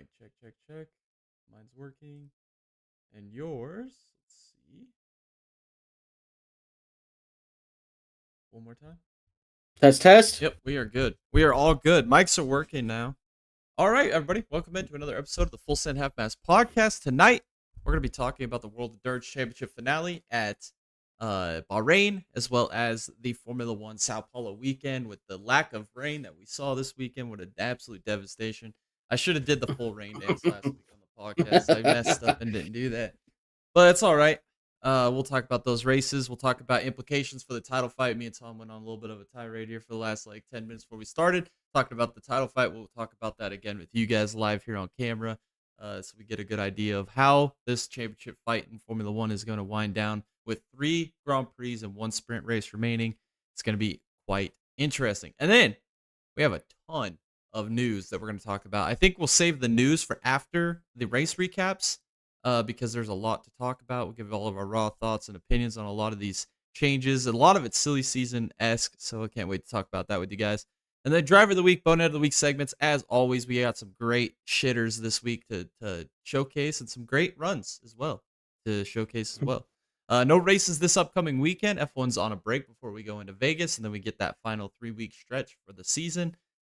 Mic check, check, check. Mine's working. And yours, let's see. One more time. Test, test. Yep, we are good. We are all good. Mics are working now. All right, everybody, welcome into another episode of the Full Send Half Mast podcast. Tonight, we're going to be talking about the World Endurance Championship finale at Bahrain, as well as the Formula One Sao Paulo weekend. With the lack of rain that we saw this weekend, what an absolute devastation. I should have did the full rain dance last week on the podcast. I messed up and didn't do that, but it's all right. We'll talk about those races. We'll talk about implications for the title fight. Me and Tom went on a little bit of a tirade here for the last 10 minutes before we started talking about the title fight. We'll talk about that again with you guys live here on camera, so we get a good idea of how this championship fight in Formula One is going to wind down with 3 Grand Prix and 1 sprint race remaining. It's going to be quite interesting. And then we have a ton of news that we're going to talk about. I think we'll save the news for after the race recaps, because there's a lot to talk about. We'll give all of our raw thoughts and opinions on a lot of these changes. A lot of it's silly season-esque, so I can't wait to talk about that with you guys. And then Driver of the Week, Bonehead of the Week segments. As always, we got some great shitters this week to showcase, and some great runs as well to showcase as well. No races this upcoming weekend. F1's on a break before we go into Vegas, and then we get that final 3-week stretch for the season.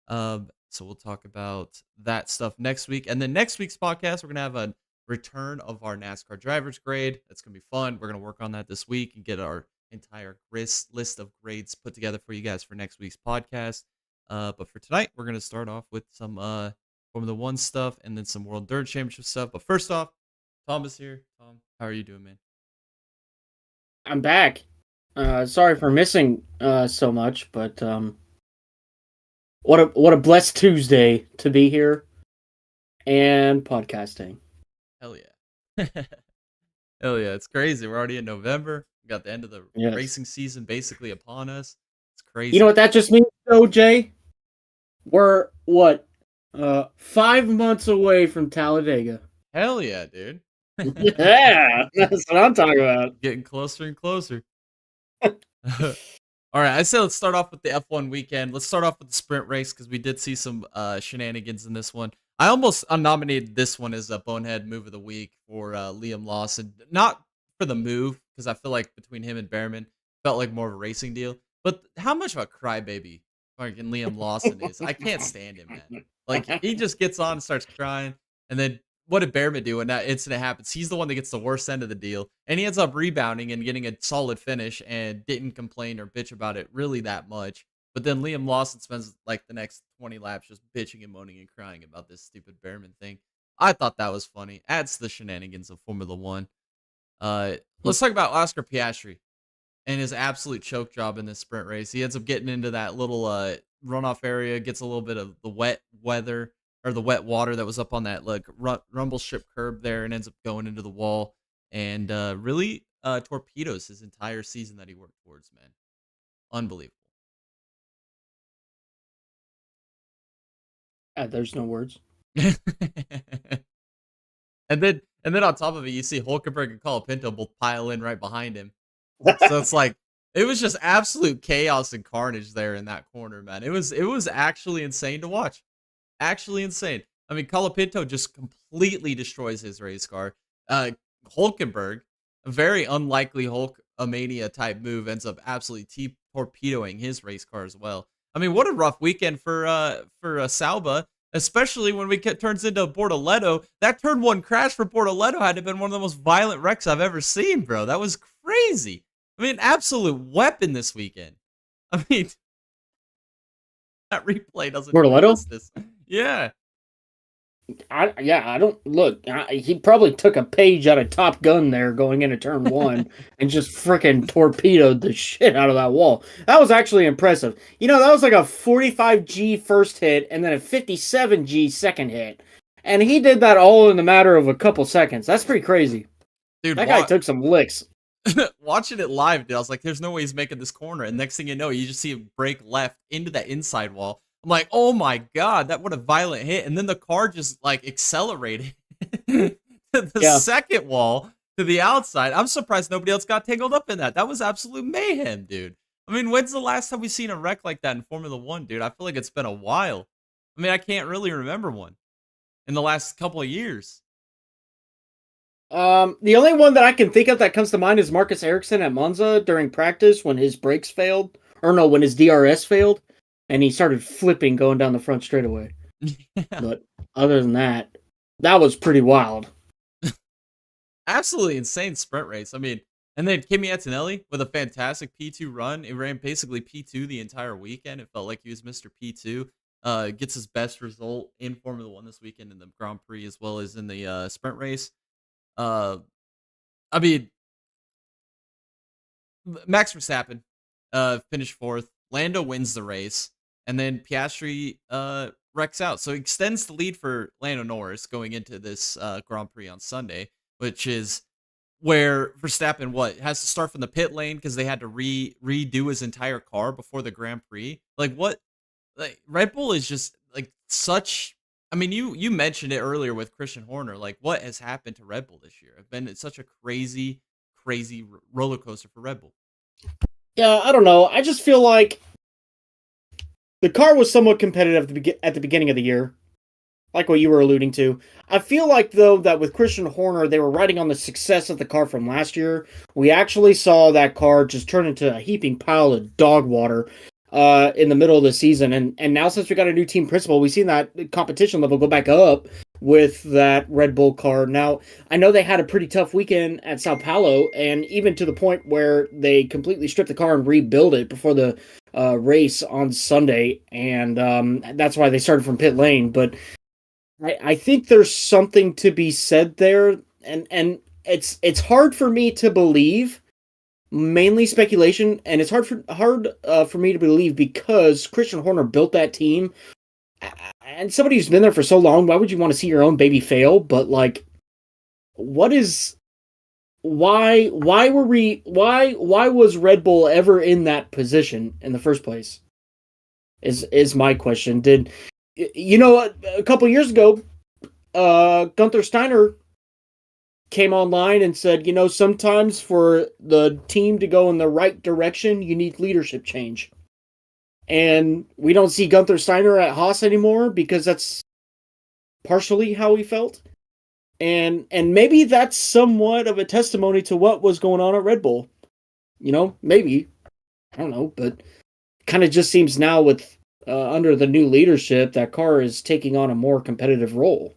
So we'll talk about that stuff next week. And then next week's podcast, we're going to have a return of our NASCAR driver's grade. That's going to be fun. We're going to work on that this week and get our entire list of grades put together for you guys for next week's podcast. But for tonight, we're going to start off with some Formula One stuff and then some World Endurance Championship stuff. But first off, Tom is here. Tom, how are you doing, man? I'm back. Sorry for missing so much, but what a blessed Tuesday to be here and podcasting. Hell yeah. Hell yeah. It's crazy. We're already in November. We got the end of the racing season basically upon us. It's crazy. You know what that just means, though, Jay? We're, 5 months away from Talladega. Hell yeah, dude. Yeah, that's what I'm talking about. Getting closer and closer. All right, I say let's start off with the F1 weekend. Let's start off with the sprint race because we did see some shenanigans in this one. I almost nominated this one as a bonehead move of the week for Liam Lawson. Not for the move, because I feel like between him and Behrman, felt like more of a racing deal. But how much of a crybaby fucking Liam Lawson is. I can't stand him, man. Like, he just gets on and starts crying. And then what did Behrman do when that incident happens? He's the one that gets the worst end of the deal. And he ends up rebounding and getting a solid finish and didn't complain or bitch about it really that much. But then Liam Lawson spends like the next 20 laps just bitching and moaning and crying about this stupid Behrman thing. I thought that was funny. Adds to the shenanigans of Formula One. Let's talk about Oscar Piastri and his absolute choke job in this sprint race. He ends up getting into that little runoff area, gets a little bit of the wet weather or the wet water that was up on that rumble strip curb there, and ends up going into the wall and really torpedoes his entire season that he worked towards, man. Unbelievable. There's no words. and then on top of it, you see Hulkenberg and Colapinto both pile in right behind him. So it's like it was just absolute chaos and carnage there in that corner, man. It was actually insane to watch. Actually insane. I mean, Colapinto just completely destroys his race car. Hulkenberg, a very unlikely Hulkamania type move, ends up absolutely torpedoing his race car as well. I mean, what a rough weekend for Sauber, especially when turns into Bortoleto. That turn 1 crash for Bortoleto had to have been one of the most violent wrecks I've ever seen, bro. That was crazy. I mean, absolute weapon this weekend. I mean, that replay doesn't do justice. Yeah. I don't look. He probably took a page out of Top Gun there going into turn 1 and just freaking torpedoed the shit out of that wall. That was actually impressive. You know, that was like a 45G first hit and then a 57G second hit. And he did that all in the matter of a couple seconds. That's pretty crazy. Dude, that guy took some licks. Watching it live, dude, I was like, there's no way he's making this corner. And next thing you know, you just see him break left into that inside wall. I'm like, oh my God, that what a violent hit. And then the car just like accelerated to the second wall to the outside. I'm surprised nobody else got tangled up in that. That was absolute mayhem, dude. I mean, when's the last time we've seen a wreck like that in Formula One, dude? I feel like it's been a while. I mean, I can't really remember one. in the last couple of years. The only one that I can think of that comes to mind is Marcus Ericsson at Monza during practice when his brakes failed, or no, when his DRS failed, and he started flipping going down the front straightaway. Yeah. But other than that, that was pretty wild. Absolutely insane sprint race. I mean, and then Kimi Antonelli with a fantastic P2 run. It ran basically P2 the entire weekend. It felt like he was Mr. P2. Gets his best result in Formula One this weekend in the Grand Prix as well as in the sprint race. Uh, I mean, Max Verstappen finished fourth. Lando wins the race, and then Piastri wrecks out. So he extends the lead for Lando Norris going into this Grand Prix on Sunday, which is where Verstappen has to start from the pit lane because they had to redo his entire car before the Grand Prix. Like what? Like Red Bull is just like such. I mean, you mentioned it earlier with Christian Horner. Like what has happened to Red Bull this year? It's been such a crazy roller coaster for Red Bull. Yeah, I don't know. I just feel like the car was somewhat competitive at the beginning of the year, like what you were alluding to. I feel like, though, that with Christian Horner, they were riding on the success of the car from last year. We actually saw that car just turn into a heaping pile of dog water in the middle of the season. And now, since we got a new team principal, we've seen that competition level go back up with that Red Bull car. Now, I know they had a pretty tough weekend at Sao Paulo, and even to the point where they completely stripped the car and rebuilt it before the race on Sunday, and that's why they started from pit lane. But I think there's something to be said there, and it's hard for me to believe. Mainly speculation, and it's hard for me to believe because Christian Horner built that team, and somebody who's been there for so long. Why would you want to see your own baby fail? But like, why was Red Bull ever in that position in the first place? Is my question. Did you know a couple years ago, Gunther Steiner came online and said, sometimes for the team to go in the right direction, you need leadership change. And we don't see Gunther Steiner at Haas anymore because that's partially how he felt. And maybe that's somewhat of a testimony to what was going on at Red Bull. Maybe. I don't know, but kind of just seems now with under the new leadership, that car is taking on a more competitive role.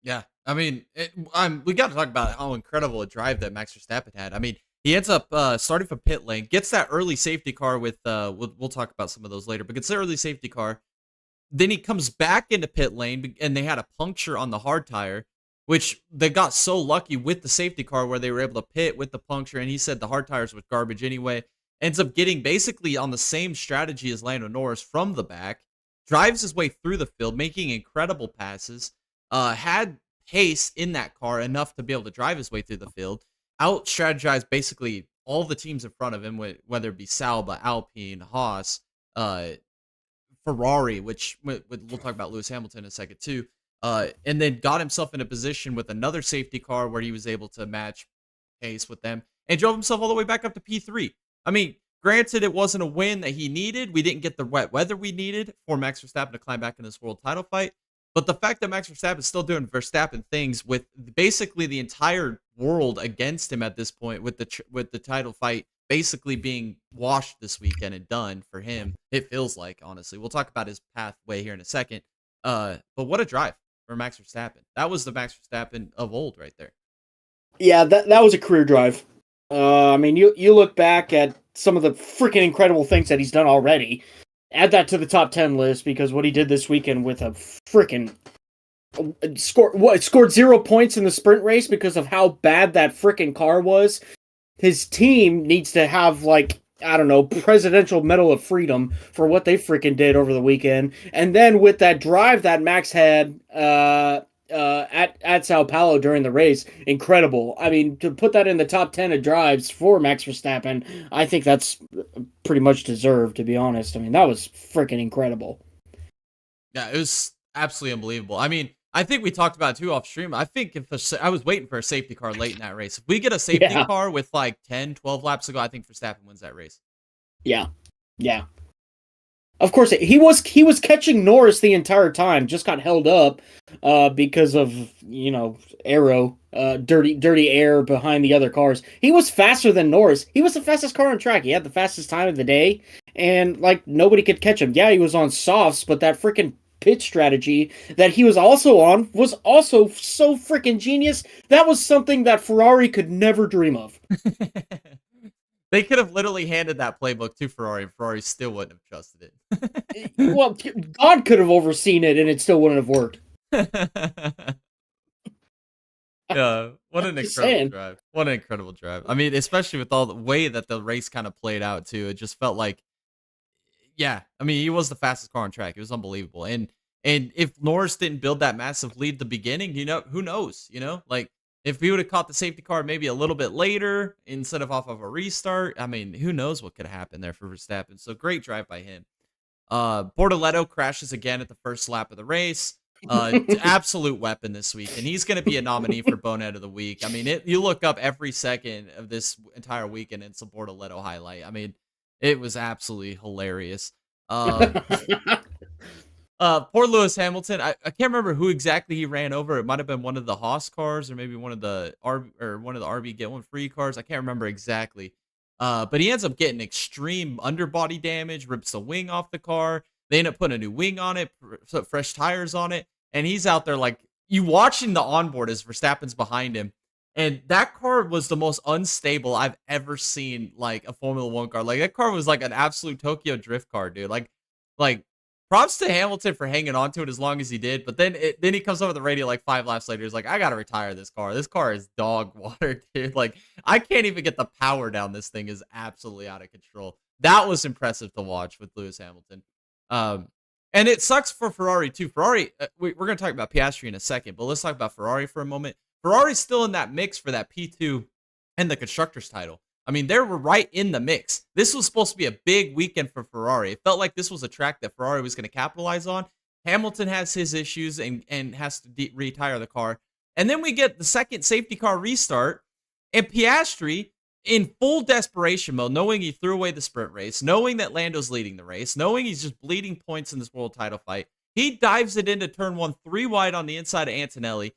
Yeah, I mean, we got to talk about how incredible a drive that Max Verstappen had. I mean, he ends up starting from pit lane, gets that early safety car with, we'll talk about some of those later, but gets the early safety car. Then he comes back into pit lane, and they had a puncture on the hard tire, which they got so lucky with the safety car where they were able to pit with the puncture, and he said the hard tires was garbage anyway. Ends up getting basically on the same strategy as Lando Norris from the back, drives his way through the field, making incredible passes. Had pace in that car enough to be able to drive his way through the field, out strategized basically all the teams in front of him, whether it be Sauber, Alpine, Haas, Ferrari, which we'll talk about Lewis Hamilton in a second too, and then got himself in a position with another safety car where he was able to match pace with them and drove himself all the way back up to P3. I mean, granted, it wasn't a win that he needed. We didn't get the wet weather we needed for Max Verstappen to climb back in this world title fight. But the fact that Max Verstappen is still doing Verstappen things with basically the entire world against him at this point, with the title fight basically being washed this weekend and done for him, it feels like, honestly. We'll talk about his pathway here in a second. But what a drive for Max Verstappen. That was the Max Verstappen of old right there. Yeah, that was a career drive. I mean, you look back at some of the freaking incredible things that he's done already. Add that to the top 10 list because what he did this weekend with a freaking scored 0 points in the sprint race because of how bad that freaking car was. His team needs to have, like, I don't know, Presidential Medal of Freedom for what they freaking did over the weekend. And then with that drive that Max had at Sao Paulo during the race, incredible. I mean, to put that in the top 10 of drives for Max Verstappen, I think that's pretty much deserved, to be honest. I mean, that was freaking incredible. Yeah, it was absolutely unbelievable. I mean, I think we talked about it too off stream. I think I was waiting for a safety car late in that race. If we get a safety car with like 10, 12 laps to go, I think Verstappen wins that race. Yeah. Of course, he was catching Norris the entire time. Just got held up because of dirty air behind the other cars. He was faster than Norris. He was the fastest car on track. He had the fastest time of the day, and like nobody could catch him. Yeah, he was on softs, but that freaking pit strategy that he was also on was also so freaking genius. That was something that Ferrari could never dream of. They could have literally handed that playbook to Ferrari, and Ferrari still wouldn't have trusted it. Well, God could have overseen it, and it still wouldn't have worked. Yeah, what an Just incredible saying. drive. What an incredible drive. I mean, especially with all the way that the race kind of played out too. It just felt like, yeah, I mean, he was the fastest car on track. It was unbelievable. And if Norris didn't build that massive lead at the beginning, who knows, Like if he would have caught the safety car maybe a little bit later instead of off of a restart, I mean, who knows what could have happened there for Verstappen. So great drive by him. Bortoleto crashes again at the first lap of the race. Absolute weapon this week, and he's going to be a nominee for Bonehead of the Week. I mean, you look up every second of this entire weekend, and it's a Bortoleto highlight. I mean, it was absolutely hilarious. Poor Lewis Hamilton. I can't remember who exactly he ran over. It might have been one of the Haas cars, or maybe one of the RB get one free cars. I can't remember exactly. But he ends up getting extreme underbody damage, rips the wing off the car. They end up putting a new wing on it, fresh tires on it, and he's out there like you watching the onboard as Verstappen's behind him. And that car was the most unstable I've ever seen, like a Formula One car. Like that car was like an absolute Tokyo Drift car, dude. Like props to Hamilton for hanging on to it as long as he did. But then he comes over the radio like 5 laps later. He's like, I gotta retire this car. This car is dog water, dude. Like I can't even get the power down. This thing is absolutely out of control. That was impressive to watch with Lewis Hamilton. And it sucks for Ferrari too. Ferrari, we're going to talk about Piastri in a second, but let's talk about Ferrari for a moment. Ferrari's still in that mix for that P2 and the constructors title. I mean, they were right in the mix. This was supposed to be a big weekend for Ferrari. It felt like this was a track that Ferrari was going to capitalize on. Hamilton has his issues and has to retire the car. And then we get the second safety car restart, and Piastri, in full desperation mode, knowing he threw away the sprint race, knowing that Lando's leading the race, knowing he's just bleeding points in this world title fight, he dives it into turn 1 3 wide on the inside of Antonelli.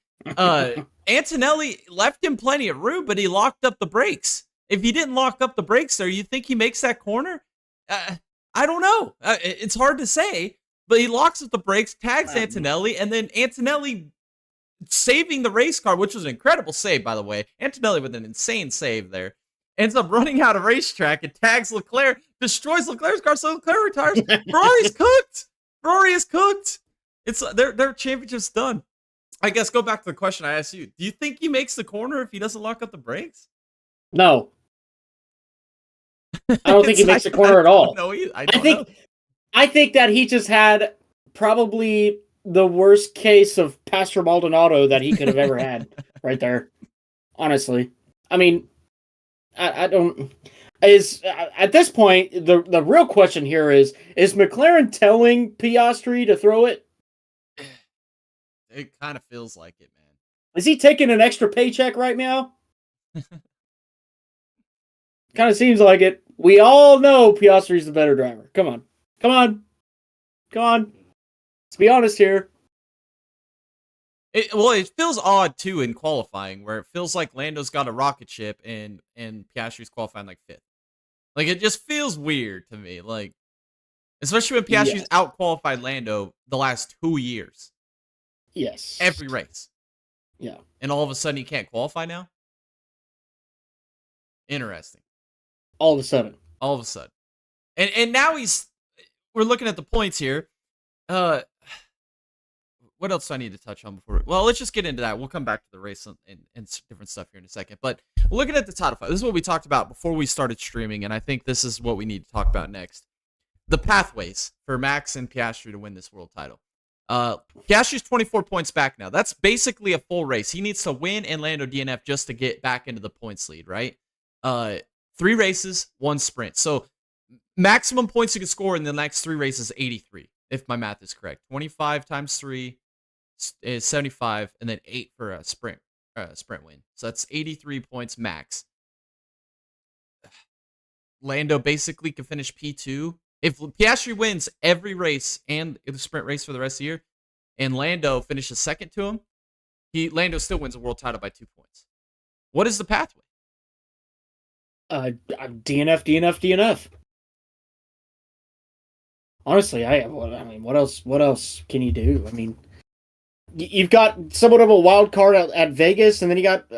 Antonelli left him plenty of room, but he locked up the brakes. If he didn't lock up the brakes there, you think he makes that corner? I don't know. It's hard to say, but he locks up the brakes, tags Antonelli, and then Antonelli saving the race car, which was an incredible save, by the way. Antonelli with an insane save there. Ends up running out of racetrack and tags Leclerc, destroys Leclerc's car, so Leclerc retires. Ferrari's cooked. Ferrari is cooked. It's their championship's done. I guess go back to the question I asked you. Do you think he makes the corner if he doesn't lock up the brakes? No. I don't think he makes the corner at all. No, I think that he just had probably the worst case of Pastor Maldonado that he could have ever had right there. Honestly. I mean, I don't. At this point, the real question here is McLaren telling Piastri to throw it? It kind of feels like it, man. Is he taking an extra paycheck right now? Kind of seems like it. We all know Piastri's the better driver. Come on. Let's be honest here. It feels odd too in qualifying, where it feels like Lando's got a rocket ship and Piastri's qualifying like 5th. Like it just feels weird to me. Like, especially when Piastri's out-qualified Lando the last 2 years. Yes. Every race. Yeah. And all of a sudden he can't qualify now? Interesting. All of a sudden. And now we're looking at the points here. What else do I need to touch on before? Well, let's just get into that. We'll come back to the race and different stuff here in a second. But looking at the title fight, this is what we talked about before we started streaming, and I think this is what we need to talk about next. The pathways for Max and Piastri to win this world title. Piastri's 24 points back now. That's basically a full race. He needs to win and Lando DNF just to get back into the points lead, right? 3 races, 1 sprint. So maximum points you can score in the next 3 races, 83, if my math is correct. 25 times 3 is 75, and then 8 for a sprint win. So that's 83 points max. Lando basically can finish P2 If Piastri wins every race and the sprint race for the rest of the year, and Lando finishes second to him, Lando still wins a world title by 2 points. What is the pathway? DNF, DNF, DNF. Honestly, what else? What else can you do? I mean, you've got somewhat of a wild card at Vegas, and then you got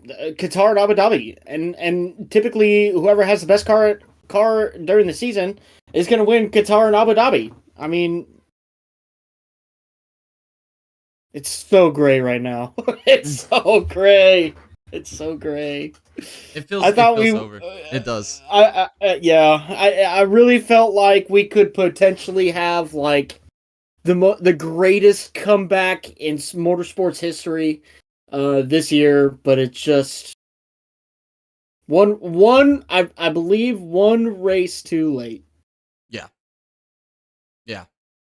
Qatar and Abu Dhabi, and typically whoever has the best car during the season is going to win Qatar and Abu Dhabi. I mean, it's so gray right now. It's so gray. It's so gray. It feels over. It does. I really felt like we could potentially have like the greatest comeback in motorsports history this year, but it's just I believe one race too late. Yeah.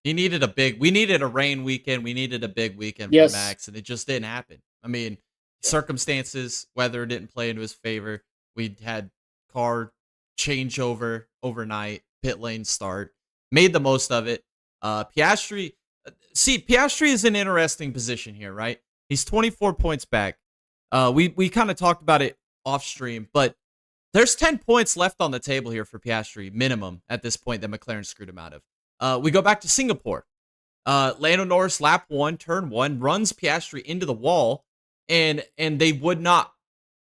We needed a rain weekend. We needed a big weekend Yes. for Max, and it just didn't happen. I mean, circumstances, weather didn't play into his favor. We had car changeover overnight, pit lane start, made the most of it. Piastri is in an interesting position here, right? He's 24 points back. We kind of talked about it off stream, but there's 10 points left on the table here for Piastri, minimum at this point that McLaren screwed him out of. We go back to Singapore. Lando Norris, lap 1, turn 1, runs Piastri into the wall, and they would not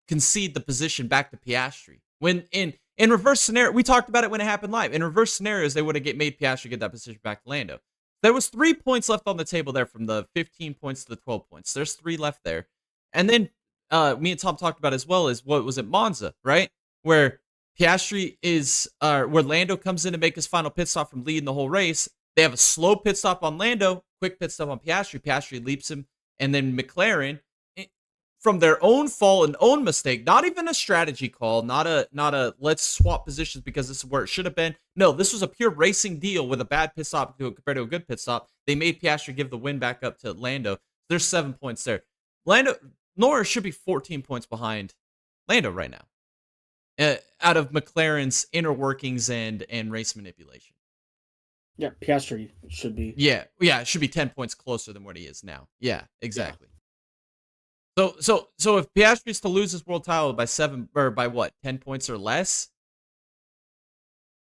concede the position back to Piastri. When in reverse scenario, we talked about it when it happened live. In reverse scenarios, they would have made Piastri get that position back to Lando. There was 3 points left on the table there from the 15 points to the 12 points. There's 3 left there. And then me and Tom talked about as well as what was it, Monza, right? Where Piastri where Lando comes in to make his final pit stop from leading the whole race. They have a slow pit stop on Lando, quick pit stop on Piastri. Piastri leaps him, and then McLaren, from their own fault and own mistake, not even a strategy call, not a let's swap positions because this is where it should have been. No, this was a pure racing deal with a bad pit stop compared to a good pit stop. They made Piastri give the win back up to Lando. There's 7 points there. Norris should be 14 points behind Lando right now. Out of McLaren's inner workings and race manipulation. Yeah, Piastri should be. Yeah, it should be 10 points closer than what he is now. Yeah, exactly. Yeah. So if Piastri is to lose his world title by 7 or by what, 10 points or less,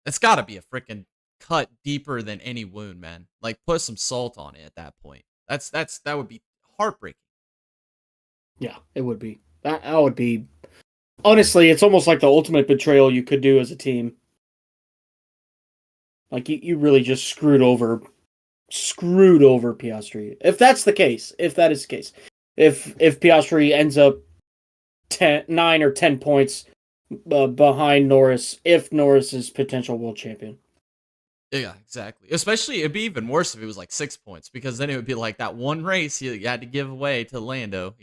that's got to be a freaking cut deeper than any wound, man. Like, put some salt on it at that point. That would be heartbreaking. Yeah, it would be. That would be. Honestly, it's almost like the ultimate betrayal you could do as a team. Like, you really just screwed over Piastri. If that's the case, if Piastri ends up 9 or 10 points behind Norris, if Norris is potential world champion. Yeah, exactly. Especially, it'd be even worse if it was like 6 points, because then it would be like that one race you had to give away to Lando,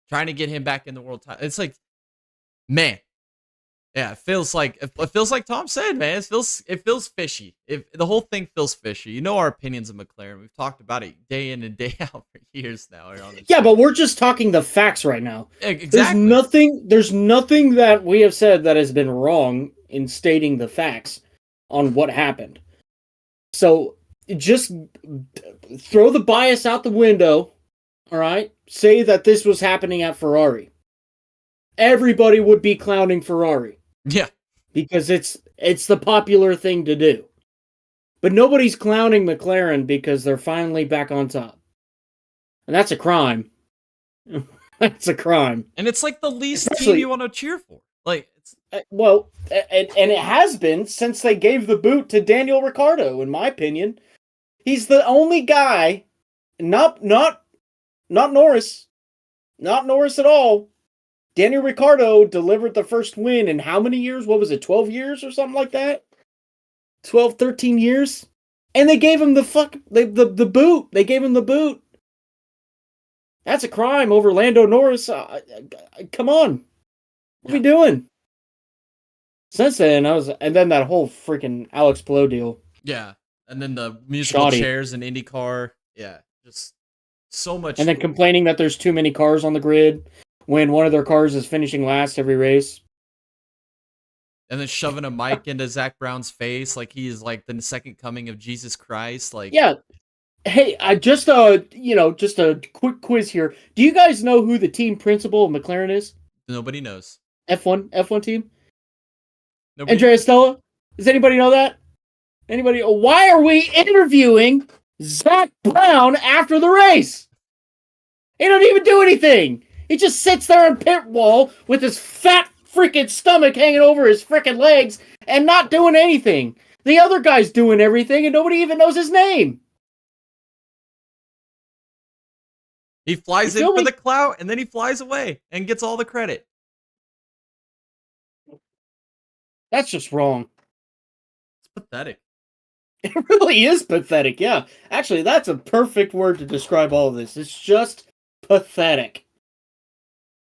trying to get him back in the world title. It's like, man, yeah, it feels like Tom said, man. It feels fishy. The whole thing feels fishy. Our opinions of McLaren. We've talked about it day in and day out for years now. Yeah, but we're just talking the facts right now. Exactly. There's nothing that we have said that has been wrong in stating the facts on what happened. So just throw the bias out the window. All right, say that this was happening at Ferrari. Everybody would be clowning Ferrari. Yeah. Because it's the popular thing to do. But nobody's clowning McLaren because they're finally back on top. And that's a crime. That's a crime. And it's like the least team you want to cheer for. Like, and it has been since they gave the boot to Daniel Ricciardo, in my opinion. He's the only guy, not Norris. Not Norris at all. Daniel Ricciardo delivered the first win in how many years? What was it, 12 years or something like that? 12, 13 years? And they gave him the boot. They gave him the boot. That's a crime over Lando Norris. Come on. What are we doing? Since then, and then that whole freaking Alex Palou deal. Yeah. And then the musical chairs in IndyCar. Yeah. Just so much. And then complaining that there's too many cars on the grid when one of their cars is finishing last every race. and then shoving a mic into Zach Brown's face like he is like the second coming of Jesus Christ. Like, Yeah. Hey, I just just a quick quiz here. Do you guys know who the team principal of McLaren is? nobody knows. F1 team? Nobody Andrea knows. Stella? Does anybody know that? Anybody? Why are we interviewing Zach Brown after the race? He doesn't even do anything. He just sits there in pit wall with his fat freaking stomach hanging over his freaking legs and not doing anything. The other guy's doing everything and nobody even knows his name. He flies You in feel for me? the clout and then he flies away and gets all the credit. That's just wrong. It's pathetic. It really is pathetic, yeah. Actually, that's a perfect word to describe all of this. It's just pathetic.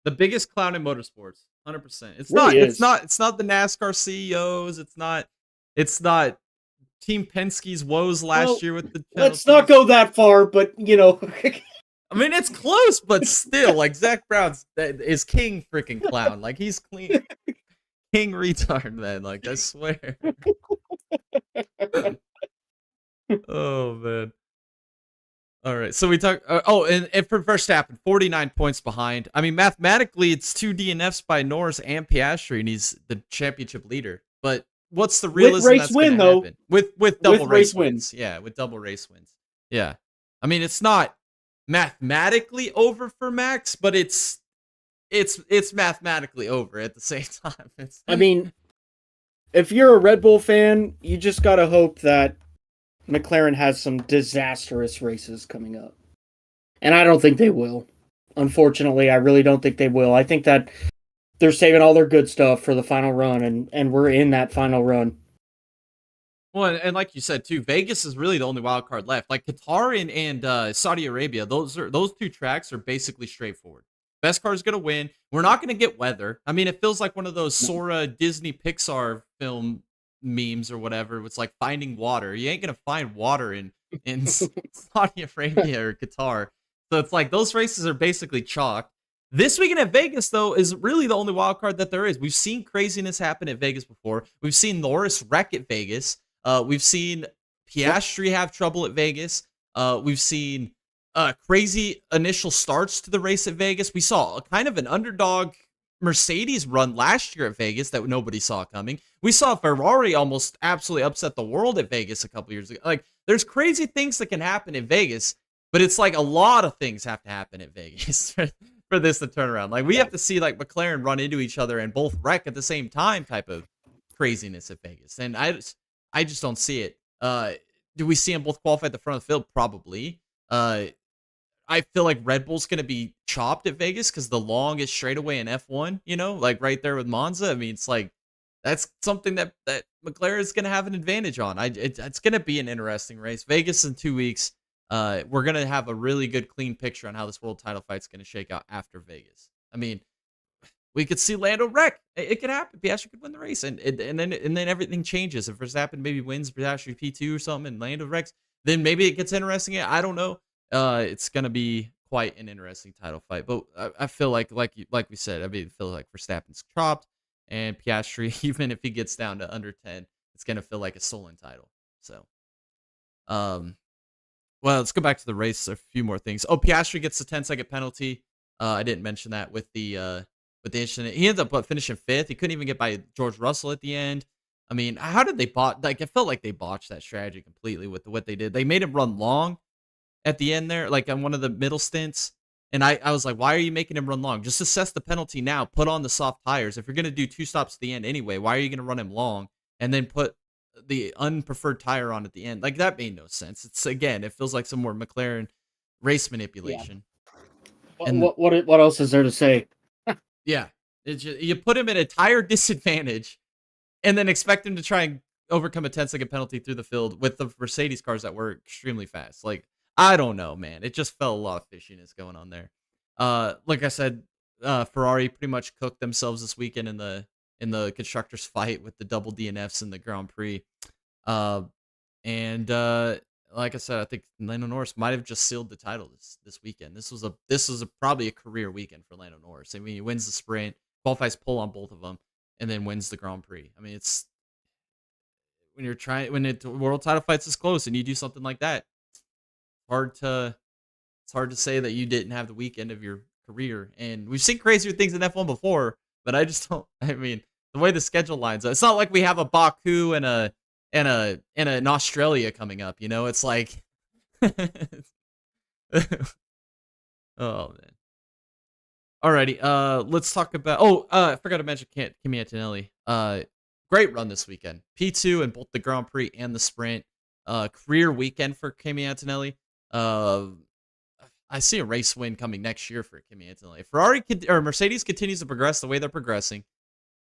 The biggest clown in motorsports, 100%. It's Really not. is. It's not the NASCAR CEOs. It's not. Team Penske's woes last year with the penalties. Let's not go that far, but I mean, it's close, but still, like Zach Brown's is king freaking clown. Like he's clean, king retard, man. Like I swear. Oh man. All right, so we talk. And for Verstappen, 49 points behind. I mean, mathematically, it's 2 DNFs by Norris and Piastri, and he's the championship leader. But what's the realism race that's win, going to though. happen with double race win. wins? Yeah, with double race wins. Yeah, I mean, it's not mathematically over for Max, but it's mathematically over at the same time. I mean, if you're a Red Bull fan, you just gotta hope that McLaren has some disastrous races coming up. And I don't think they will. Unfortunately, I really don't think they will. I think that they're saving all their good stuff for the final run, and we're in that final run. Well, and like you said too, Vegas is really the only wild card left. Like Qatar and Saudi Arabia, those two tracks are basically straightforward. Best car is gonna win. We're not gonna get weather. I mean, it feels like one of those Sora Disney Pixar film memes or whatever. It's like finding water. You ain't gonna find water in Saudi Arabia or Qatar. So it's like those races are basically chalk. This weekend at Vegas, though, is really the only wild card that there is. We've seen craziness happen at Vegas before. We've seen Norris wreck at Vegas. We've seen Piastri have trouble at Vegas. We've seen crazy initial starts to the race at Vegas. We saw kind of an underdog Mercedes run last year at Vegas that nobody saw coming. We saw Ferrari almost absolutely upset the world at Vegas a couple years ago. Like, there's crazy things that can happen in Vegas, but it's like a lot of things have to happen at Vegas for this to turn around. Like, we have to see like McLaren run into each other and both wreck at the same time type of craziness at Vegas. And I just don't see it. Do we see them both qualify at the front of the field? Probably. I feel like Red Bull's going to be chopped at Vegas because the longest straightaway in F1, like right there with Monza. I mean, it's like that's something that McLaren is going to have an advantage on. It's going to be an interesting race. Vegas in 2 weeks. We're going to have a really good, clean picture on how this world title fight's going to shake out after Vegas. I mean, we could see Lando wreck. It could happen. Piastri could win the race, and then everything changes. If Verstappen maybe wins Piastri P2 or something, and Lando wrecks, then maybe it gets interesting. I don't know. It's gonna be quite an interesting title fight, but I feel like we said, I mean, I feel like Verstappen's chopped, and Piastri, even if he gets down to under 10, it's gonna feel like a stolen title. So, well, let's go back to the race. A few more things. Oh, Piastri gets the 10-second penalty. I didn't mention that with the incident. He ended up finishing 5th. He couldn't even get by George Russell at the end. I mean, how did they botch? Like, I felt like they botched that strategy completely with what they did. They made him run long at the end there, like on one of the middle stints. And I was like, why are you making him run long? Just assess the penalty now. Put on the soft tires. If you're going to do 2 stops at the end anyway, why are you going to run him long and then put the unpreferred tire on at the end? Like, that made no sense. It's, again, it feels like some more McLaren race manipulation. Yeah. And what else is there to say? Yeah. You put him at a tire disadvantage and then expect him to try and overcome a 10-second penalty through the field with the Mercedes cars that were extremely fast. Like, I don't know, man. It just felt a lot of fishiness going on there. Like I said, Ferrari pretty much cooked themselves this weekend in the constructors fight with the double DNFs in the Grand Prix. And like I said, I think Lando Norris might have just sealed the title this weekend. This was probably a career weekend for Lando Norris. I mean, he wins the sprint, qualifies pole on both of them. and then wins the Grand Prix. I mean, it's when the world title fights is close and you do something like that, hard to it's hard to say that you didn't have the weekend of your career. And we've seen crazier things in F1 before, but I just don't. I mean, the way the schedule lines up, it's not like we have a Baku and an Australia coming up. You know, it's like, oh man. Alrighty, let's talk about. I forgot to mention Kimi Antonelli. Great run this weekend. P2 in both the Grand Prix and the Sprint. Career weekend for Kimi Antonelli. I see a race win coming next year for Kimi Antonelli. Mercedes continues to progress the way they're progressing,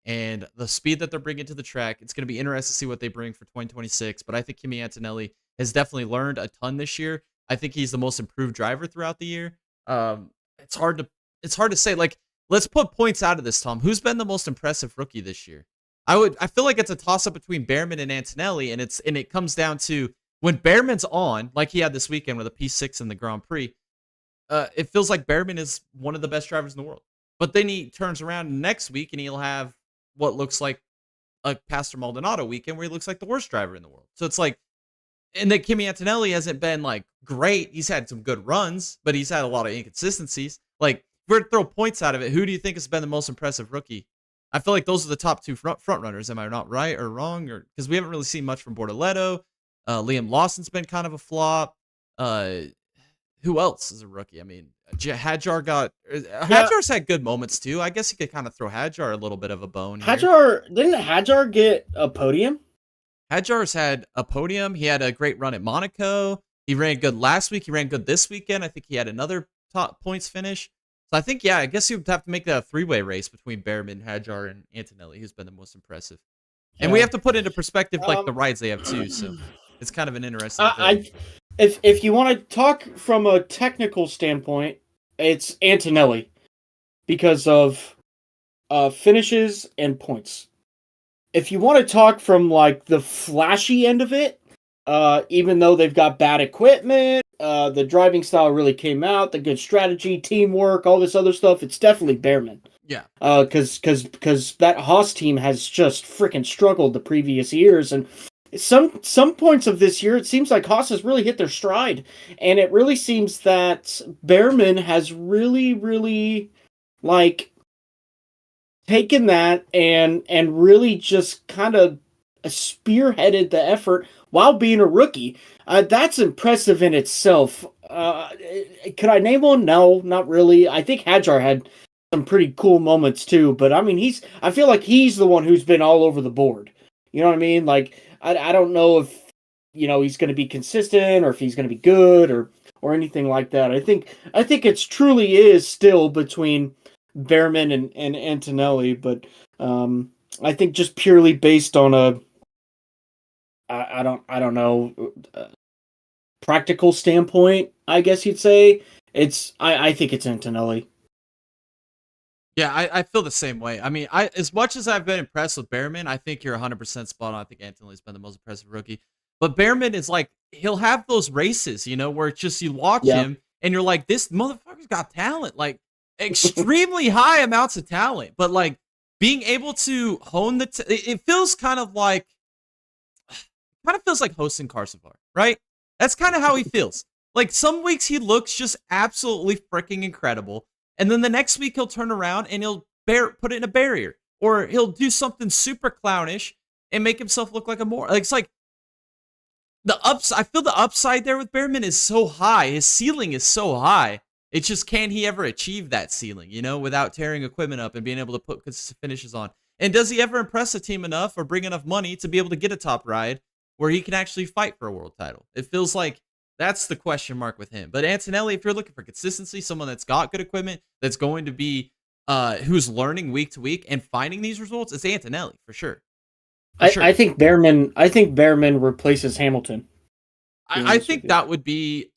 and the speed that they're bringing to the track. It's going to be interesting to see what they bring for 2026. But I think Kimi Antonelli has definitely learned a ton this year. I think he's the most improved driver throughout the year. It's hard to say. Like, let's put points out of this, Tom. Who's been the most impressive rookie this year? I feel like it's a toss up between Behrman and Antonelli, and it comes down to when Behrman's on, like he had this weekend with a P6 in the Grand Prix. It feels like Behrman is one of the best drivers in the world. But then he turns around next week and he'll have what looks like a Pastor Maldonado weekend where he looks like the worst driver in the world. So it's like, and that Kimi Antonelli hasn't been like great. He's had some good runs, but he's had a lot of inconsistencies. Like, if we're to throw points out of it, who do you think has been the most impressive rookie? I feel like those are the top two front runners. Am I not right or wrong? Or because we haven't really seen much from Bortoleto. Liam Lawson's been kind of a flop. Who else is a rookie? I mean, Hadjar's had good moments too. I guess you could kind of throw Hadjar a little bit of a bone here. Didn't Hadjar get a podium? Hadjar's had a podium. He had a great run at Monaco. He ran good last week. He ran good this weekend. I think he had another top points finish. So I think, I guess you would have to make that a three-way race between Behrman, Hadjar, and Antonelli, who's been the most impressive. Yeah. And we have to put into perspective like the rides they have too. So it's kind of an interesting thing. If you want to talk from a technical standpoint, it's Antonelli because of finishes and points. If you want to talk from like the flashy end of it, even though they've got bad equipment, the driving style really came out, the good strategy, teamwork, all this other stuff, it's definitely Behrman. Yeah. Because that Haas team has just freaking struggled the previous years, and some points of this year, it seems like Haas has really hit their stride, and it really seems that Behrman has really, really like taken that and really just kind of spearheaded the effort while being a rookie. That's impressive in itself. Could I name one? No, not really. I think Hadjar had some pretty cool moments too, but I mean, I feel like he's the one who's been all over the board. You know what I mean? Like, I don't know if, he's going to be consistent or if he's going to be good or anything like that. I think it truly is still between Behrman and Antonelli, but I think just purely based on I don't know, practical standpoint, I guess you'd say, I think it's Antonelli. Yeah, I feel the same way. I mean, as much as I've been impressed with Behrman, I think you're 100% spot on. I think Antonelli's been the most impressive rookie. But Behrman is like, he'll have those races, where it's just you watch him and you're like, this motherfucker's got talent, like extremely high amounts of talent. But like being able to hone it feels kind of feels like hosting Carsovar, right? That's kind of how he feels. Like some weeks he looks just absolutely freaking incredible. And then the next week he'll turn around and he'll put it in a barrier, or he'll do something super clownish and make himself look like a more. Like, it's like I feel the upside there with Behrman is so high. His ceiling is so high. It's just, can he ever achieve that ceiling, without tearing equipment up and being able to put consistent finishes on? And does he ever impress a team enough or bring enough money to be able to get a top ride where he can actually fight for a world title? It feels like that's the question mark with him. But Antonelli, if you're looking for consistency, someone that's got good equipment, that's going to be, who's learning week to week and finding these results, it's Antonelli for sure. I think Behrman replaces Hamilton. I think that would be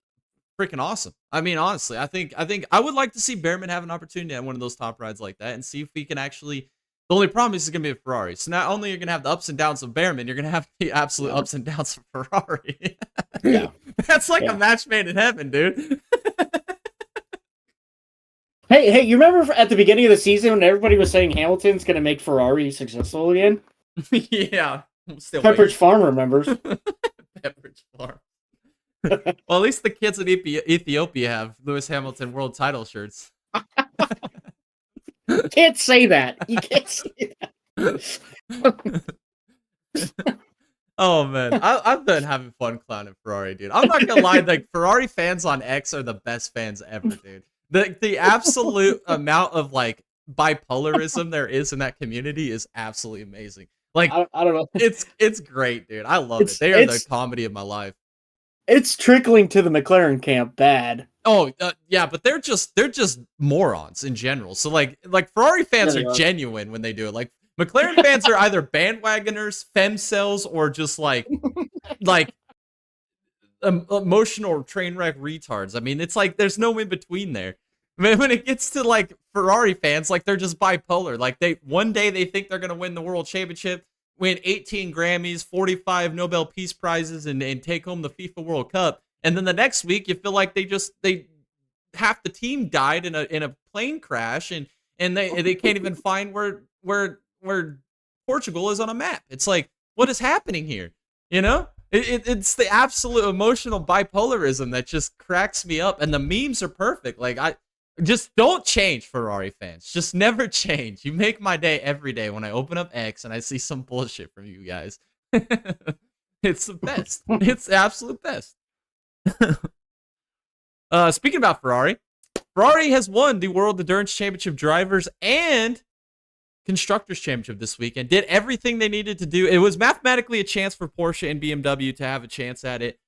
freaking awesome. I mean, honestly, I think I would like to see Behrman have an opportunity at one of those top rides like that and see if we can actually. The only problem is it's going to be a Ferrari. So not only are you going to have the ups and downs of Behrman, you're going to have the absolute ups and downs of Ferrari. Yeah. That's like a match made in heaven, dude. Hey, you remember at the beginning of the season when everybody was saying Hamilton's going to make Ferrari successful again? Yeah, I'm still Pepperidge waiting. Farm remembers. Pepperidge Farm. Well, at least the kids in Ethiopia have Lewis Hamilton world title shirts. You can't say that. You can't say that. Oh man, I've been having fun clowning Ferrari, dude. I'm not gonna lie, like Ferrari fans on X are the best fans ever, dude. The absolute amount of like bipolarism there is in that community is absolutely amazing. Like I don't know. it's great, dude. I love it. They are the comedy of my life. It's trickling to the McLaren camp bad. Oh yeah, but they're just morons in general. So like Ferrari fans are genuine when they do it. Like McLaren fans are either bandwagoners, femcells, or just like emotional train wreck retards. I mean, it's like there's no in between there. When it gets to like Ferrari fans, like they're just bipolar. Like one day they think they're gonna win the world championship, win 18 Grammys, 45 Nobel Peace Prizes, and take home the FIFA World Cup. And then the next week you feel like they half the team died in a plane crash and they can't even find where Portugal is on a map. It's like, what is happening here? You know? It's the absolute emotional bipolarism that just cracks me up, and the memes are perfect. Like I just don't change, Ferrari fans. Just never change. You make my day every day when I open up X and I see some bullshit from you guys. It's the best. It's the absolute best. Speaking about Ferrari has won the World Endurance Championship Drivers and Constructors Championship this weekend. Did everything they needed to do. It was mathematically a chance for Porsche and BMW to have a chance at it.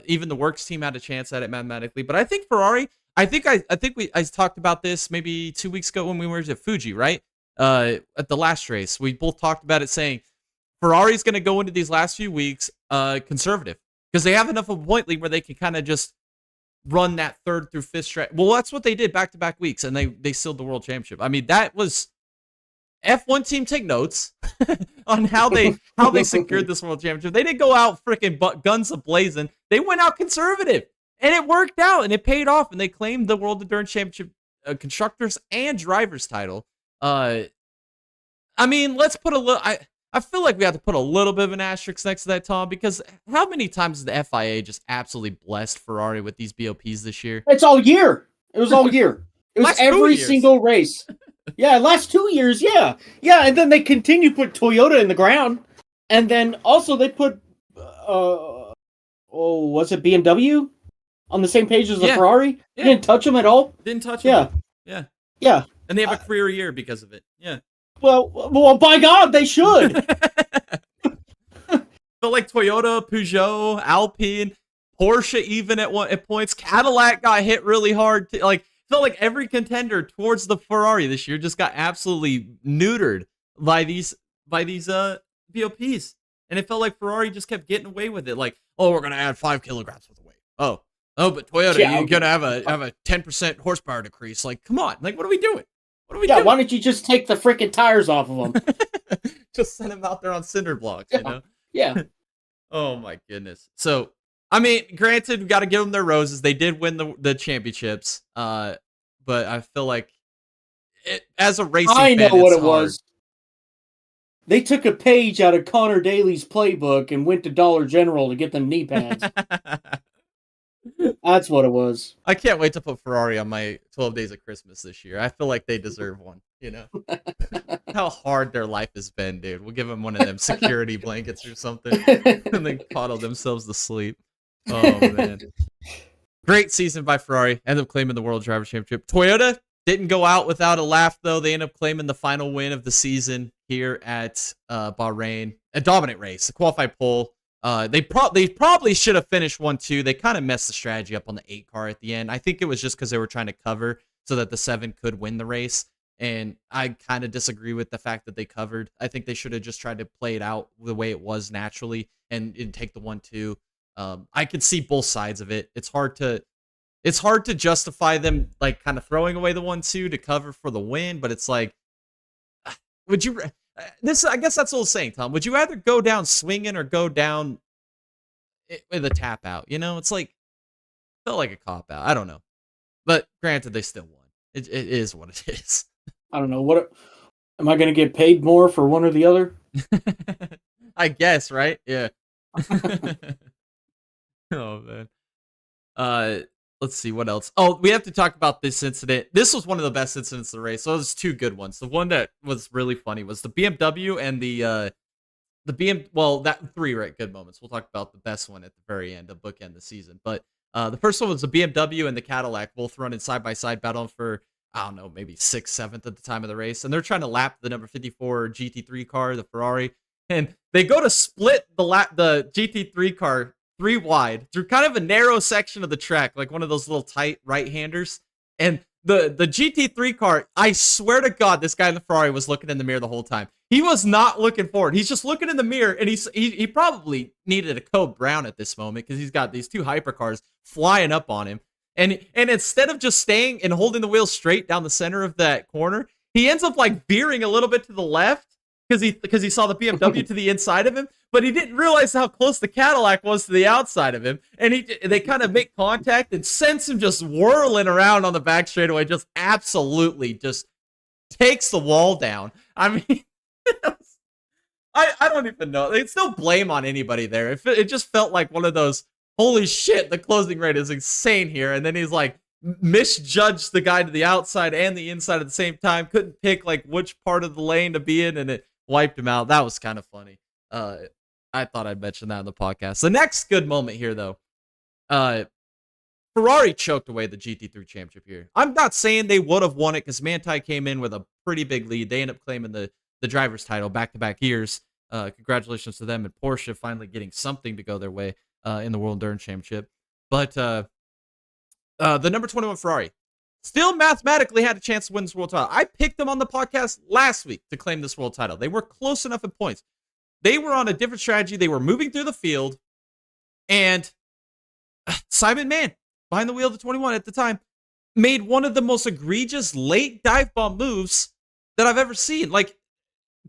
Even the Works team had a chance at it mathematically. But I think Ferrari, I talked about this maybe 2 weeks ago when we were at Fuji, right? At the last race. We both talked about it, saying Ferrari's going to go into these last few weeks conservative because they have enough of a point lead where they can kind of just run that third through fifth stretch. Well, that's what they did back-to-back weeks, and they sealed the world championship. I mean, that was F1 team, take notes on how they secured this world championship. They didn't go out freaking guns a-blazing. They went out conservative, and it worked out, and it paid off, and they claimed the World Endurance Championship constructors and drivers title. I mean, let's put a little... I feel like we have to put a little bit of an asterisk next to that, Tom, because how many times has the FIA just absolutely blessed Ferrari with these BOPs this year? It's all year. It was all year. It was every single race. Yeah, last 2 years, yeah. Yeah, and then they continue to put Toyota in the ground. And then also they put, was it BMW? On the same page as the Ferrari? Yeah. Didn't touch them at all? Didn't touch them. Yeah. Yeah. And they have a career year because of it. Yeah. Well, by God, they should. But like Toyota, Peugeot, Alpine, Porsche even at points. Cadillac got hit really hard. Felt like every contender towards the Ferrari this year just got absolutely neutered by these BOPs. And it felt like Ferrari just kept getting away with it. Like, oh, we're gonna add 5 kilograms worth of weight. Oh, but Toyota, you're gonna have a 10% horsepower decrease. Like, come on, like, what are we doing? What are we doing? Why don't you just take the freaking tires off of them? Just send them out there on cinder blocks, you know? Yeah. Oh my goodness. So, I mean, granted, we got to give them their roses. They did win the championships, but I feel like as a racing fan, I know what it hard. was. They took a page out of Connor Daly's playbook and went to Dollar General to get them knee pads. That's what it was. I can't wait to put Ferrari on my 12 Days of Christmas this year. I feel like they deserve one, you know? How hard their life has been, dude. We'll give them one of them security blankets or something, and then coddle themselves to sleep. Oh, man. Great season by Ferrari. Ended up claiming the World Drivers' Championship. Toyota didn't go out without a laugh, though. They ended up claiming the final win of the season here at Bahrain. A dominant race. A qualified pole. They probably should have finished 1-2. They kind of messed the strategy up on the 8 car at the end. I think it was just because they were trying to cover so that the 7 could win the race. And I kind of disagree with the fact that they covered. I think they should have just tried to play it out the way it was naturally and take the 1-2. I could see both sides of it. It's hard to justify them like kind of throwing away the 1-2 to cover for the win, but it's like, would you? I guess that's all I'm saying, Tom. Would you rather go down swinging or go down with a tap out? You know, it's like felt like a cop out. I don't know, but granted, they still won. it is what it is. I don't know what. Am I going to get paid more for one or the other? I guess, right? Yeah. Oh man. Uh, let's see what else. Oh, we have to talk about this incident. This was one of the best incidents of the race. So there's two good ones. The one that was really funny was the BMW and that three right good moments. We'll talk about the best one at the very end, to bookend the season. But the first one was the BMW and the Cadillac, both running side by side, battling for, I don't know, maybe 6th, 7th at the time of the race, and they're trying to lap the number 54 GT3 car, the Ferrari, and they go to split the GT3 car 3 wide through kind of a narrow section of the track, like one of those little tight right-handers, and the GT3 car, I swear to God, this guy in the Ferrari was looking in the mirror the whole time. He was not looking forward. He's just looking in the mirror, and he probably needed a Code Brown at this moment because he's got these two hypercars flying up on him. And instead of just staying and holding the wheel straight down the center of that corner, he ends up like veering a little bit to the left because he saw the BMW to the inside of him, but he didn't realize how close the Cadillac was to the outside of him. And they kind of make contact and sends him just whirling around on the back straightaway, just absolutely just takes the wall down. I mean, I don't even know. They still blame on anybody there. It just felt like one of those, holy shit, the closing rate is insane here. And then he's like misjudged the guy to the outside and the inside at the same time. Couldn't pick like which part of the lane to be in, and it wiped him out. That was kind of funny. I thought I'd mention that in the podcast. The next good moment here, though, Ferrari choked away the GT3 championship here. I'm not saying they would have won it because Manthey came in with a pretty big lead. They end up claiming the driver's title back-to-back years. Congratulations to them and Porsche finally getting something to go their way in the World Endurance Championship. But the number 21 Ferrari still mathematically had a chance to win this world title. I picked them on the podcast last week to claim this world title. They were close enough in points. They were on a different strategy. They were moving through the field, and Simon Mann, behind the wheel of the 21 at the time, made one of the most egregious late dive bomb moves that I've ever seen. Like,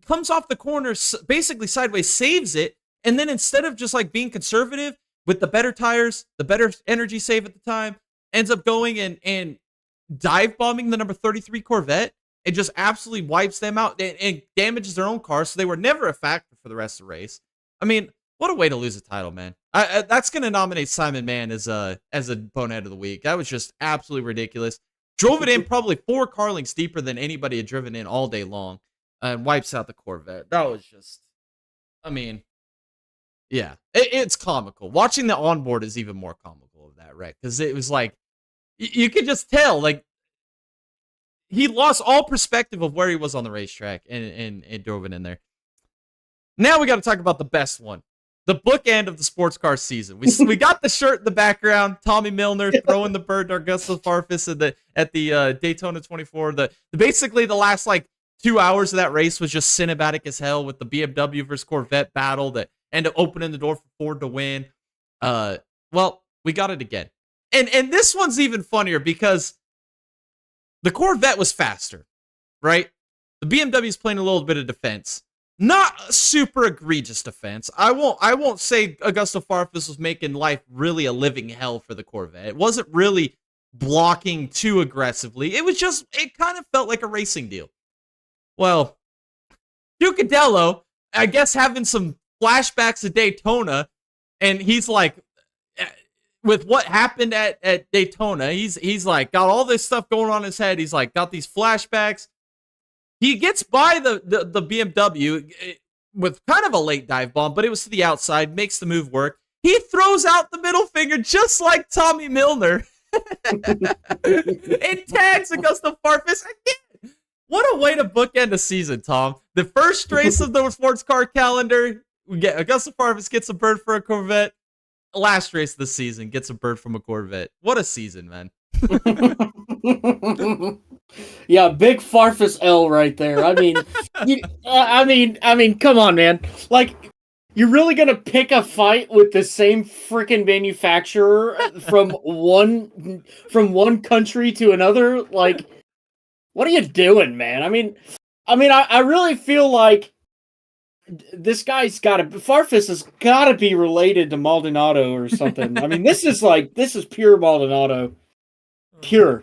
comes off the corner, basically sideways, saves it, and then instead of just like being conservative with the better tires, the better energy save at the time, ends up going and dive bombing the number 33 Corvette. It just absolutely wipes them out and damages their own car, so they were never a factor for the rest of the race. I mean, what a way to lose a title, man. That's going to nominate Simon Mann as a bonehead of the week. That was just absolutely ridiculous. Drove it in probably 4 car lengths deeper than anybody had driven in all day long, and wipes out the Corvette. That was just, I mean, yeah, it's comical. Watching the onboard is even more comical of that, right? Because it was like, you could just tell, like, he lost all perspective of where he was on the racetrack and drove it in there. Now we got to talk about the best one. The bookend of the sports car season. We got the shirt in the background. Tommy Milner throwing the bird to Augusto Farfus at the Daytona 24. Basically the last like 2 hours of that race was just cinematic as hell with the BMW versus Corvette battle that ended up opening the door for Ford to win. Well, we got it again. And this one's even funnier because the Corvette was faster, right? The BMW's playing a little bit of defense. Not a super egregious defense. I won't say Augusto Farfus was making life really a living hell for the Corvette. It wasn't really blocking too aggressively. It kind of felt like a racing deal. Well, Ducadello, I guess having some flashbacks of Daytona, and he's like, with what happened at Daytona, he's like got all this stuff going on in his head. He's like got these flashbacks. He gets by the BMW with kind of a late dive bomb, but it was to the outside, makes the move work. He throws out the middle finger just like Tommy Milner and tags Augusto Farfus again. What a way to bookend a season, Tom. The first race of the sports car calendar, we get Augusto Farfus gets a bird for a Corvette. Last race of the season gets a bird from a Corvette. What a season, man. Yeah, big Farfus L right there. I mean, I mean, come on, man. Like, you're really gonna pick a fight with the same freaking manufacturer from one country to another? Like, what are you doing, man? I mean, I really feel like this guy's Farfus has gotta be related to Maldonado or something. I mean, this is pure Maldonado. Pure.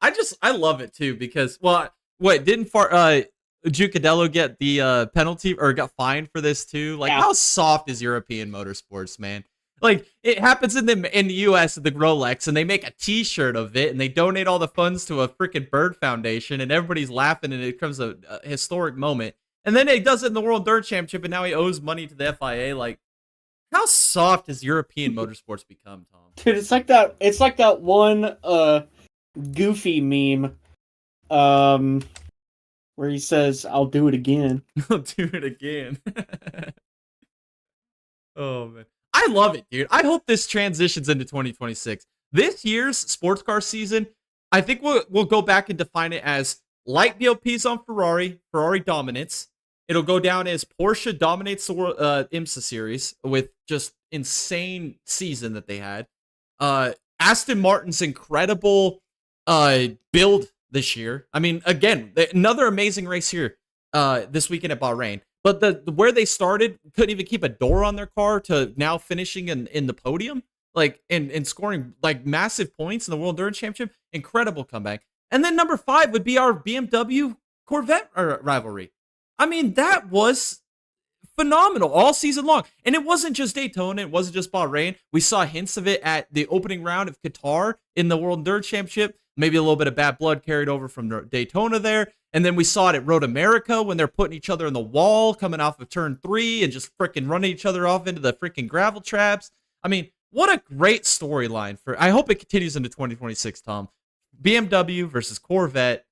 I love it too because what didn't Giucadello get the penalty or got fined for this too? Like Yeah. how soft is European motorsports, man? Like it happens in the US at the Rolex and they make a t-shirt of it and they donate all the funds to a freaking bird foundation and everybody's laughing and it becomes a historic moment. And then he does it in the World Dirt Championship and now he owes money to the FIA. Like how soft has European motorsports become, Tom? Dude, it's like that. It's like that one Goofy meme, where he says, "I'll do it again." I'll do it again. Oh man, I love it, dude. I hope this transitions into 2026. This year's sports car season, I think we'll go back and define it as light DLPs on Ferrari dominance. It'll go down as Porsche dominates the IMSA series with just insane season that they had. Aston Martin's incredible build this year. I mean, again, another amazing race here this weekend at Bahrain. But the where they started couldn't even keep a door on their car to now finishing in the podium, like and scoring like massive points in the World Endurance Championship. Incredible comeback. And then number 5 would be our BMW Corvette rivalry. I mean, that was phenomenal all season long. And it wasn't just Daytona. It wasn't just Bahrain. We saw hints of it at the opening round of Qatar in the World Endurance Championship. Maybe a little bit of bad blood carried over from Daytona there. And then we saw it at Road America when they're putting each other in the wall coming off of turn 3 and just freaking running each other off into the freaking gravel traps. I mean, what a great storyline I hope it continues into 2026, Tom. BMW versus Corvette.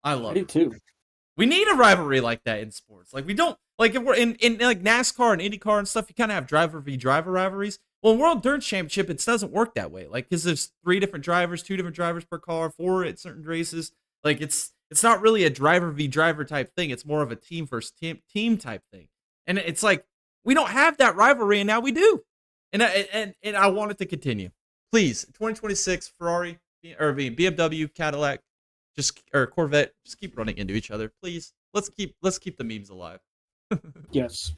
I love it. I do too. We need a rivalry like that in sports. Like we don't like if we're in like NASCAR and IndyCar and stuff, you kind of have driver v driver rivalries. Well, in World Endurance Championship, it doesn't work that way. Like because there's 3 different drivers, 2 different drivers per car, 4 at certain races. Like it's not really a driver v driver type thing. It's more of a team versus team type thing. And it's like we don't have that rivalry, and now we do. And I want it to continue. Please, 2026 Ferrari or BMW, Cadillac, or Corvette, just keep running into each other, please. Let's keep the memes alive. Yes.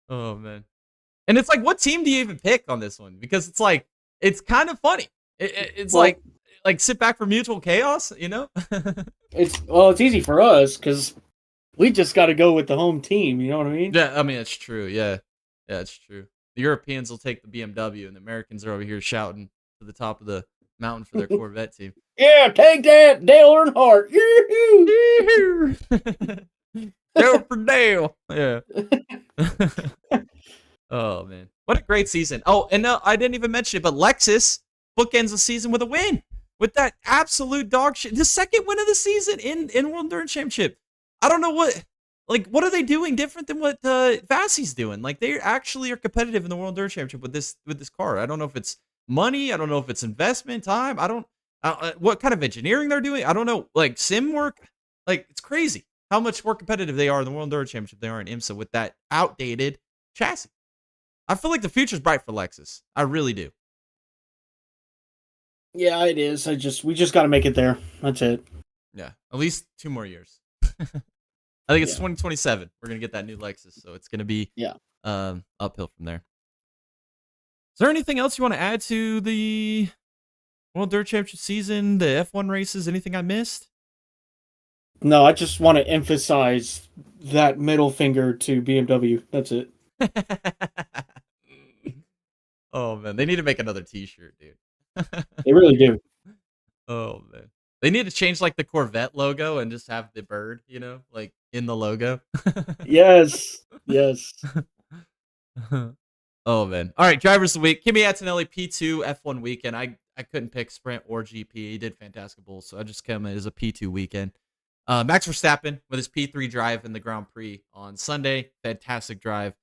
Oh man. And it's like, what team do you even pick on this one? Because it's like it's kind of funny. It's like sit back for mutual chaos, you know? It's easy for us because we just got to go with the home team. You know what I mean? Yeah, I mean it's true. Yeah, it's true. The Europeans will take the BMW, and the Americans are over here shouting to the top of the mountain for their Corvette team. Yeah, take that, Dale Earnhardt. Go for Dale. Yeah. Oh man, what a great season. Oh, and I didn't even mention it, but Lexus bookends the season with a win with that absolute dog shit. The second win of the season in World Endurance Championship. I don't know what are they doing different than what Vassie's doing? Like they actually are competitive in the World Endurance Championship with this car. I don't know if it's money. I don't know if it's investment time. I don't what kind of engineering they're doing. I don't know. Like sim work. Like it's crazy how much more competitive they are in the World Endurance Championship than they are in IMSA with that outdated chassis. I feel like the future's bright for Lexus. I really do. Yeah, it is. We just got to make it there. That's it. Yeah, at least 2 more years. I think it's 2027. We're gonna get that new Lexus, so it's gonna be uphill from there. Is there anything else you want to add to the World Dirt Championship season, the F1 races? Anything I missed? No, I just want to emphasize that middle finger to BMW. That's it. Oh man, they need to make another T-shirt, dude. They really do. Oh man, they need to change like the Corvette logo and just have the bird, you know, like in the logo. Yes. Oh man. All right, drivers of the week. Kimi Antonelli, P2 F1 weekend. I couldn't pick sprint or GP. He did fantastic bulls, so I just came as a P2 weekend. Max Verstappen with his P3 drive in the Grand Prix on Sunday. Fantastic drive.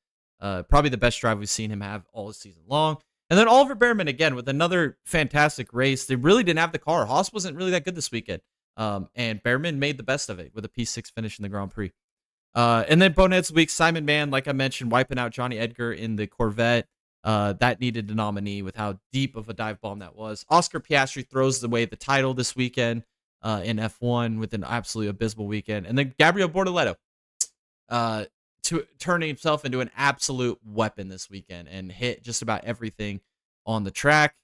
Probably the best drive we've seen him have all season long. And then Oliver Behrman again with another fantastic race. They really didn't have the car. Haas wasn't really that good this weekend. And Behrman made the best of it with a P6 finish in the Grand Prix. And then Boneheads week, Simon Mann, like I mentioned, wiping out Johnny Edgar in the Corvette. That needed a nominee with how deep of a dive bomb that was. Oscar Piastri throws away the title this weekend in F1 with an absolutely abysmal weekend. And then Gabriel Bortoleto turning himself into an absolute weapon this weekend and hit just about everything on the track.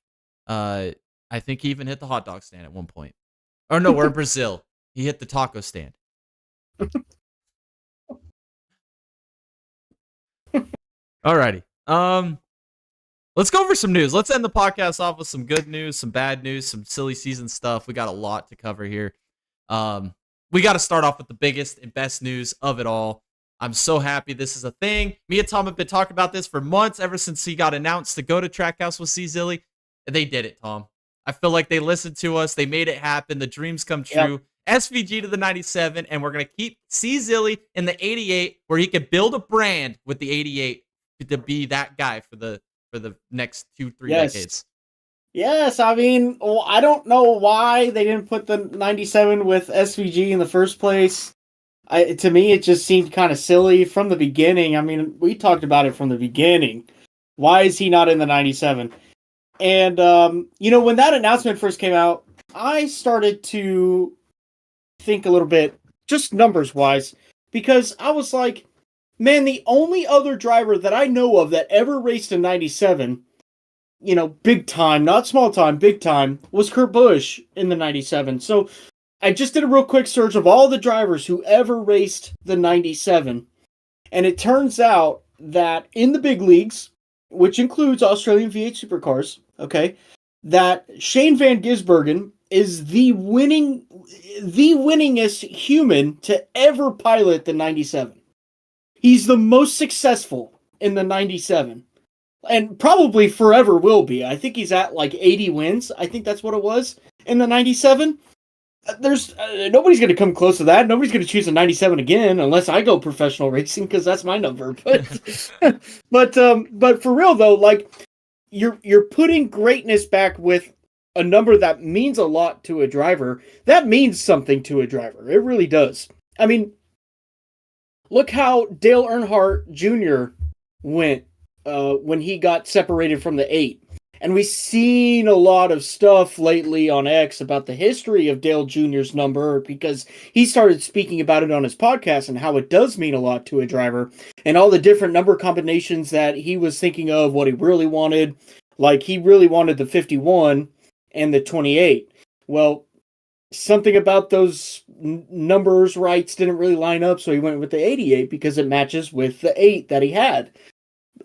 I think he even hit the hot dog stand at one point. Or no, we're in Brazil. He hit the taco stand. Alrighty. Let's go over some news. Let's end the podcast off with some good news, some bad news, some silly season stuff. We got a lot to cover here. We got to start off with the biggest and best news of it all. I'm so happy this is a thing. Me and Tom have been talking about this for months, ever since he got announced to go to Trackhouse with C. Zilly. And they did it, Tom. I feel like they listened to us. They made it happen. The dreams come true. Yep. SVG to the 97, and we're going to keep C. Zilly in the 88, where he could build a brand with the 88 to be that guy for the next 2-3 decades. Yes, I mean, I don't know why they didn't put the 97 with SVG in the first place. To me, it just seemed kind of silly from the beginning. I mean, we talked about it from the beginning. Why is he not in the 97? And, when that announcement first came out, I started to think a little bit, just numbers-wise, because I was like, man, the only other driver that I know of that ever raced a 97, big time, not small time, big time, was Kurt Busch in the 97. So I just did a real quick search of all the drivers who ever raced the 97. And it turns out that in the big leagues, which includes Australian V8 supercars, okay, that Shane Van Gisbergen is the winningest human to ever pilot the 97. He's the most successful in the 97. And probably forever will be. I think he's at like 80 wins. I think that's what it was in the 97. There's nobody's going to come close to that. Nobody's going to choose a 97 again unless I go professional racing, because that's my number. But for real though, like you're putting greatness back with a number that means a lot to a driver. That means something to a driver. It really does. I mean, look how Dale Earnhardt Jr. went when he got separated from the 8. And we've seen a lot of stuff lately on X about the history of Dale Jr.'s number, because he started speaking about it on his podcast and how it does mean a lot to a driver, and all the different number combinations that he was thinking of, what he really wanted. Like, he really wanted the 51 and the 28. Well, something about those numbers rights didn't really line up, so he went with the 88 because it matches with the 8 that he had.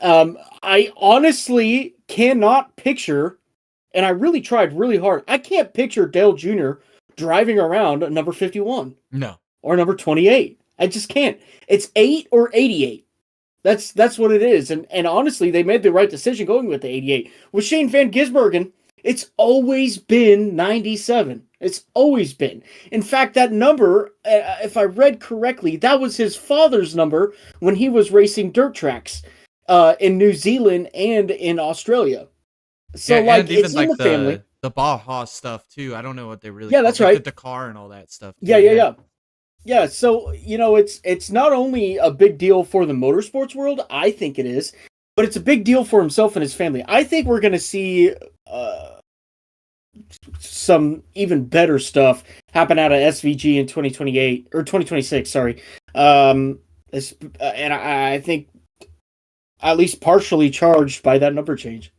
I honestly cannot picture, and I really tried really hard, I can't picture Dale Jr. driving around a number 51. No. Or number 28. I just can't. It's 8 or 88. That's what it is. And honestly, they made the right decision going with the 88. With Shane Van Gisbergen, it's always been 97. It's always been. In fact, that number, if I read correctly, that was his father's number when he was racing dirt tracks in New Zealand and in Australia. So, yeah, like, it's in the family. The Baja stuff, too. I don't know what they really call that's right. The Dakar and all that stuff. Too. Yeah, so, it's not only a big deal for the motorsports world, I think it is, but it's a big deal for himself and his family. I think we're going to see some even better stuff happen out of SVG in 2028 or 2026. Sorry, and I think at least partially charged by that number change.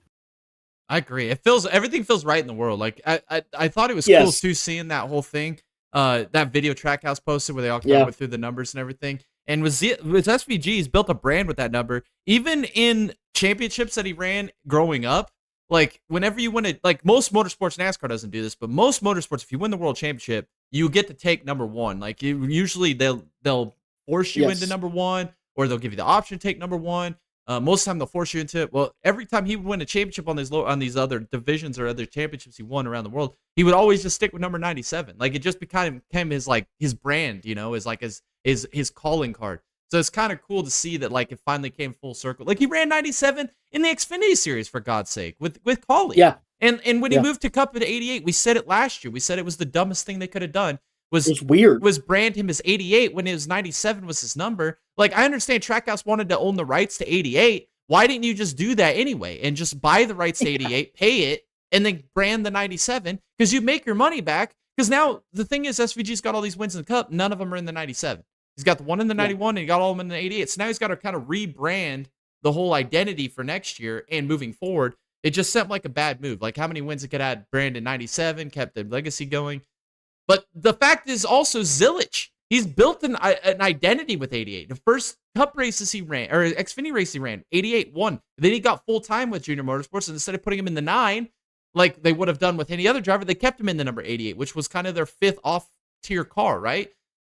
I agree. Everything feels right in the world. Like I thought it was cool too, seeing that whole thing, that video Trackhouse posted where they all kind of went through the numbers and everything. And with SVG, he's built a brand with that number. Even in championships that he ran growing up, like whenever you win it, like most motorsports, NASCAR doesn't do this, but most motorsports, if you win the world championship, you get to take number 1. Like usually they'll force you into number 1, or they'll give you the option to take number 1. Most of the time they'll force you into it. Well, every time he would win a championship on these other divisions or other championships he won around the world, he would always just stick with number 97. Like it just became his brand, his calling card. So it's kind of cool to see that like it finally came full circle. Like he ran 97 in the Xfinity series, for God's sake, with Collie. Yeah. And when he moved to Cup at 88, we said it last year. We said it was the dumbest thing they could have done. It's weird. Was brand him as 88 when it was 97 was his number. Like, I understand Trackhouse wanted to own the rights to 88. Why didn't you just do that anyway and just buy the rights to 88, pay it, and then brand the 97? Because you make your money back. Because now the thing is, SVG's got all these wins in the Cup. None of them are in the 97. He's got the one in the 91, and he got all of them in the 88. So now he's got to kind of rebrand the whole identity for next year and moving forward. It just seemed like a bad move. Like how many wins it could add Brandon 97, kept the legacy going. But the fact is also Zilich. He's built an identity with 88. The first Cup races he ran, or Xfinity race he ran, 88 won. Then he got full time with Junior Motorsports, and instead of putting him in the 9, like they would have done with any other driver, they kept him in the number 88, which was kind of their 5th off-tier car, right?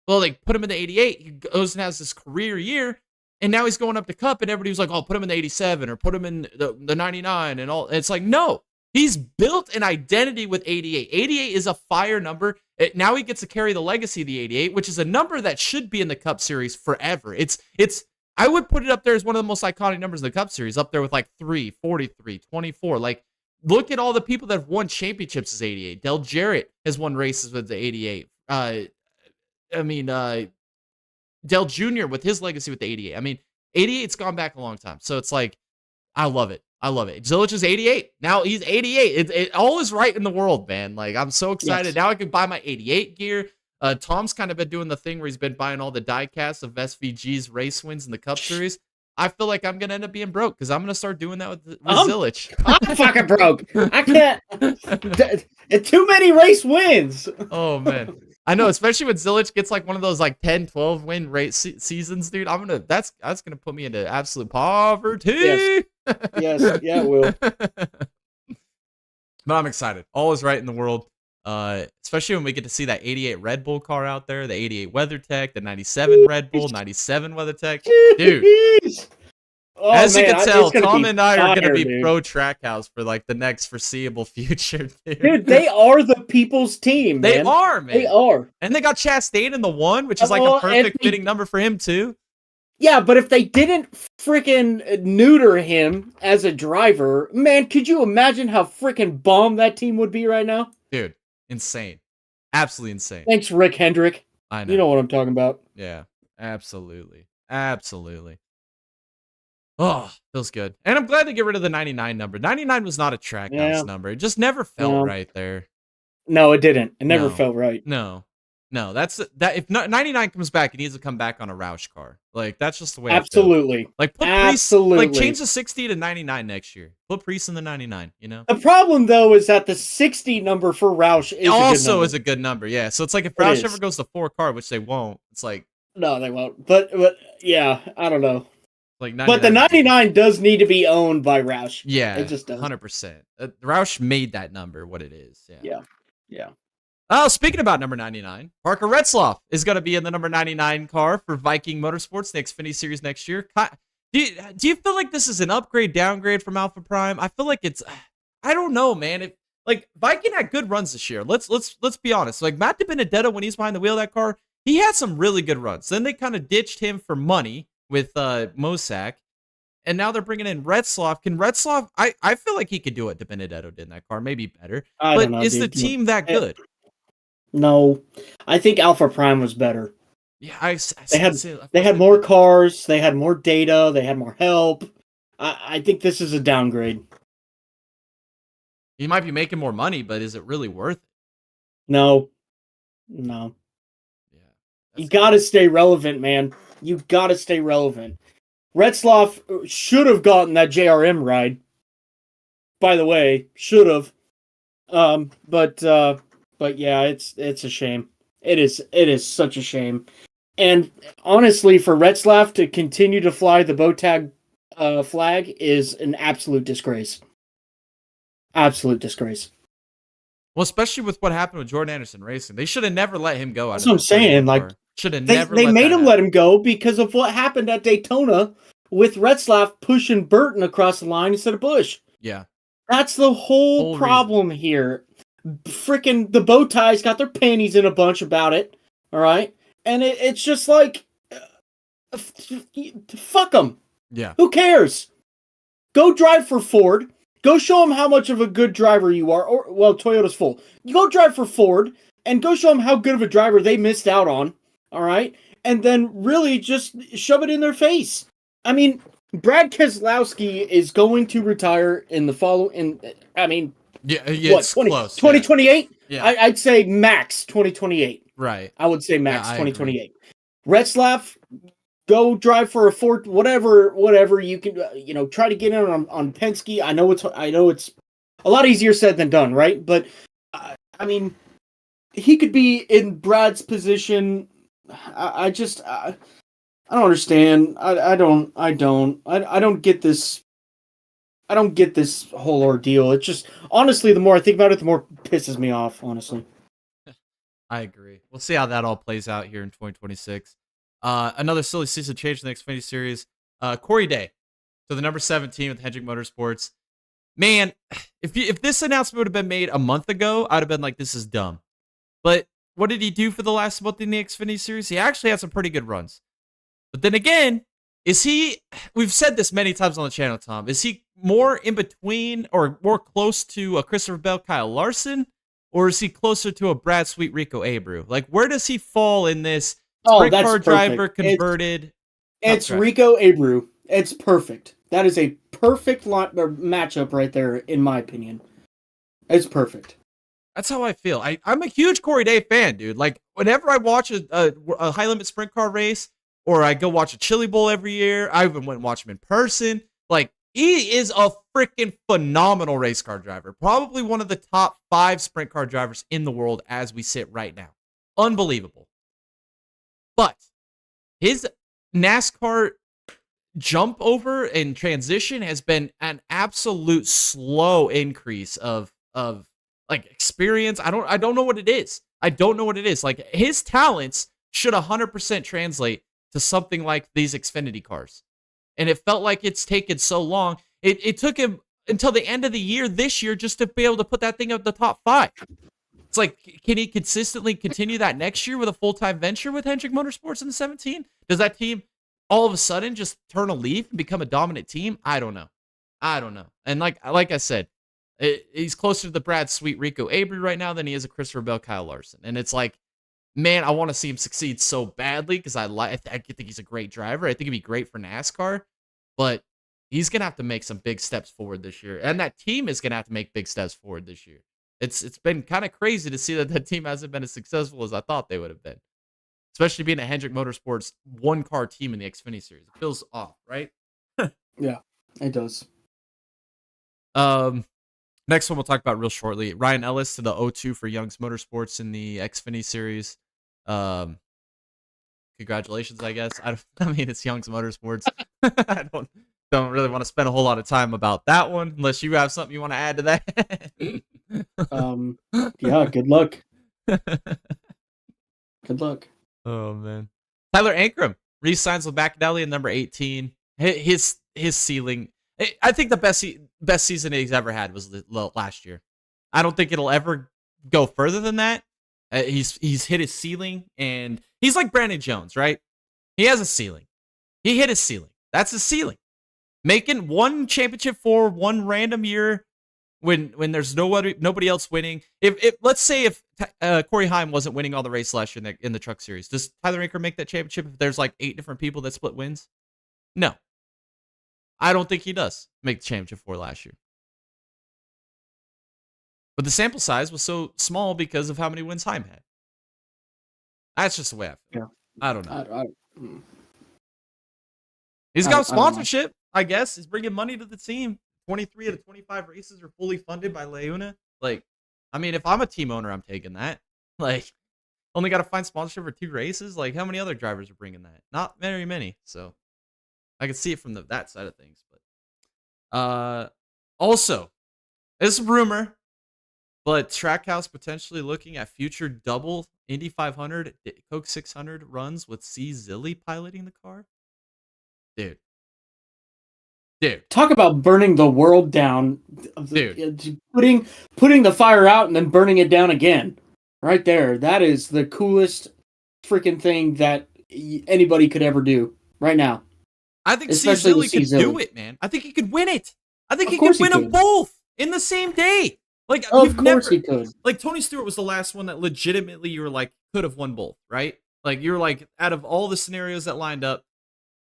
Well, they put him in the 88. He goes and has this career year, and now he's going up to Cup, and everybody was like, oh, put him in the 87 or put him in the 99 and all. And it's like, no. He's built an identity with 88. 88 is a fire number. Now he gets to carry the legacy of the 88, which is a number that should be in the Cup Series forever. I would put it up there as one of the most iconic numbers in the Cup Series, up there with like 3, 43, 24. Like, look at all the people that have won championships as 88. Del Jarrett has won races with the 88. Del Jr. with his legacy with the 88. I mean, 88's gone back a long time. So it's like, I love it. I love it. Zilich is 88. Now he's 88. It all is right in the world, man. Like, I'm so excited. Yes. Now I can buy my 88 gear. Tom's kind of been doing the thing where he's been buying all the die casts of SVG's race wins in the Cup Series. I feel like I'm going to end up being broke because I'm going to start doing that with Zilich. I'm fucking broke. I can't. Too many race wins. Oh, man. I know, especially when Zilich gets like one of those like 10, 12 win race seasons, dude. That's going to put me into absolute poverty. Yes. Yes, yeah, it will. But I'm excited. All is right in the world. Especially when we get to see that 88 Red Bull car out there, the 88 WeatherTech, the 97 Red Bull, 97 WeatherTech. Dude. Oh, as you can tell, Tom and I are going to be pro Trackhouse for like the next foreseeable future, dude. Dude, they are the people's team, man. They are, man. They are. And they got Chastain in the 1, which is like a perfect fitting number for him, too. Yeah, but if they didn't freaking neuter him as a driver, man, could you imagine how freaking bomb that team would be right now? Dude, insane. Absolutely insane. Thanks, Rick Hendrick. I know. You know what I'm talking about. Yeah, absolutely. Absolutely. Oh, feels good. And I'm glad to get rid of the 99 number. 99 was not a Trackhouse number. It just never felt right there. No, it didn't. It never felt right. No, that's that. If 99 comes back, it needs to come back on a Roush car. Like, that's just the way. Absolutely. Like, put absolutely. Priest, like, change the 60 to 99 next year. Put Priest in the 99. You know. The problem though is that the 60 number for Roush is a good number. Yeah. So it's like if Roush ever goes to 4-car, which they won't. It's like no, they won't. But yeah, I don't know. Like, but the 99 does need to be owned by Roush. Yeah, it just does. 100%. Roush made that number what it is. Yeah. Oh, speaking about number 99, Parker Retzlaff is going to be in the number 99 car for Viking Motorsports, the Xfinity Series next year. Do you feel like this is an upgrade, downgrade from Alpha Prime? I feel like it's, I don't know, man. Like, Viking had good runs this year. Let's be honest. Like, Matt DiBenedetto, when he's behind the wheel of that car, he had some really good runs. Then they kind of ditched him for money with Mosak. And now they're bringing in Retzlaff. Can Retzlaff, I feel like he could do what DiBenedetto did in that car, maybe better. But is the team that good? No, I think Alpha Prime was better. Yeah, they had more cars, they had more data, they had more help. I think this is a downgrade. You might be making more money, but is it really worth it? No. Yeah. You gotta stay relevant, man. You gotta stay relevant. Retzlaff should have gotten that JRM ride. By the way, should have. But yeah, it's a shame. It is such a shame. And honestly, for Retzlaff to continue to fly the Botag flag is an absolute disgrace. Absolute disgrace. Well, especially with what happened with Jordan Anderson Racing, they should have never let him go. That's what I'm saying. Like, should have never. They made him let him go because of what happened at Daytona with Retzlaff pushing Burton across the line instead of Busch. Yeah, that's the whole problem here. Freaking the bow ties got their panties in a bunch about it. All right, and it's just like, fuck them. Yeah, who cares? Go drive for Ford. Go show them how much of a good driver you are. Or well, Toyota's full. You go drive for Ford and go show them how good of a driver they missed out on. All right, and then really just shove it in their face. I mean, Brad Keselowski is going to retire in the following. Yeah, what, it's close. 2028? Yeah. I'd say max 2028. Right. I would say max 2028. Retzlaff, go drive for a Ford, whatever you can, try to get in on Penske. I know it's a lot easier said than done, right? But I mean, he could be in Brad's position. I don't understand. I don't get this. I don't get this whole ordeal. It's just, honestly, the more I think about it, the more it pisses me off, honestly. I agree. We'll see how that all plays out here in 2026. Another silly season change in the Xfinity Series. Corey Day to the number 17 with Hendrick Motorsports. Man, if this announcement would have been made a month ago, I'd have been like, this is dumb. But what did he do for the last month in the Xfinity Series? He actually had some pretty good runs. But then again, we've said this many times on the channel, Tom, is he more in between or more close to a Christopher Bell, Kyle Larson? Or is he closer to a Brad Sweet Rico Abreu? Like, where does he fall in this sprint car driver converted? It's Rico Abreu. It's perfect. That is a perfect matchup right there, in my opinion. It's perfect. That's how I feel. I'm a huge Corey Day fan, dude. Like, whenever I watch a high-limit sprint car race, or I go watch a Chili Bowl every year, I even went and watch him in person. Like, he is a freaking phenomenal race car driver. Probably one of the top 5 sprint car drivers in the world as we sit right now. Unbelievable. But his NASCAR jump over and transition has been an absolute slow increase of like experience. I don't know what it is. I don't know what it is. Like, his talents should 100% translate to something like these Xfinity cars. And it felt like it's taken so long. It took him until the end of the year this year just to be able to put that thing up the top 5. It's like, can he consistently continue that next year with a full-time venture with Hendrick Motorsports in the 17? Does that team all of a sudden just turn a leaf and become a dominant team? I don't know. And like I said, he's closer to the Brad Sweet Rico Abreu right now than he is a Christopher Bell, Kyle Larson. And it's like, man, I want to see him succeed so badly because I think he's a great driver. I think he'd be great for NASCAR, but he's going to have to make some big steps forward this year. And that team is going to have to make big steps forward this year. It's been kind of crazy to see that team hasn't been as successful as I thought they would have been, especially being a Hendrick Motorsports one-car team in the Xfinity Series. It feels off, right? Yeah, it does. Next one we'll talk about real shortly. Ryan Ellis to the 0-2 for Young's Motorsports in the Xfinity Series. Congratulations, I guess. I mean, it's Young's Motorsports. I don't really want to spend a whole lot of time about that one, unless you have something you want to add to that. Yeah, good luck. Good luck. Oh man, Tyler Ankrum re-signs with McAnally in number 18. His ceiling, I think the best season he's ever had was last year. I don't think it'll ever go further than that. He's hit his ceiling, and he's like Brandon Jones, right? He has a ceiling. He hit his ceiling. That's his ceiling. Making one championship for one random year when there's nobody else winning. If let's say if Corey Heim wasn't winning all the race last year in the Truck Series, does Tyler Ankrum make that championship if there's like 8 different people that split wins? No. I don't think he does make the championship for last year. But the sample size was so small because of how many wins Heim had. That's just the way I feel. Yeah. I don't know. He's got sponsorship, I guess. He's bringing money to the team. 23 out of 25 races are fully funded by Leuna. Like, I mean, if I'm a team owner, I'm taking that. Like, only got to find sponsorship for 2 races. Like, how many other drivers are bringing that? Not very many. So, I can see it from that side of things. But also, it's a rumor, but Trackhouse potentially looking at future double Indy 500, Coke 600 runs with C. Zilli piloting the car. Dude. Talk about burning the world down. Dude. Putting the fire out and then burning it down again. Right there. That is the coolest freaking thing that anybody could ever do right now. I think C. Zilli could do it, man. I think he could win it. I think he could win them both in the same day. Like, of course he could. Like, Tony Stewart was the last one that legitimately you were like, could have won both, right? Like, you were like, out of all the scenarios that lined up,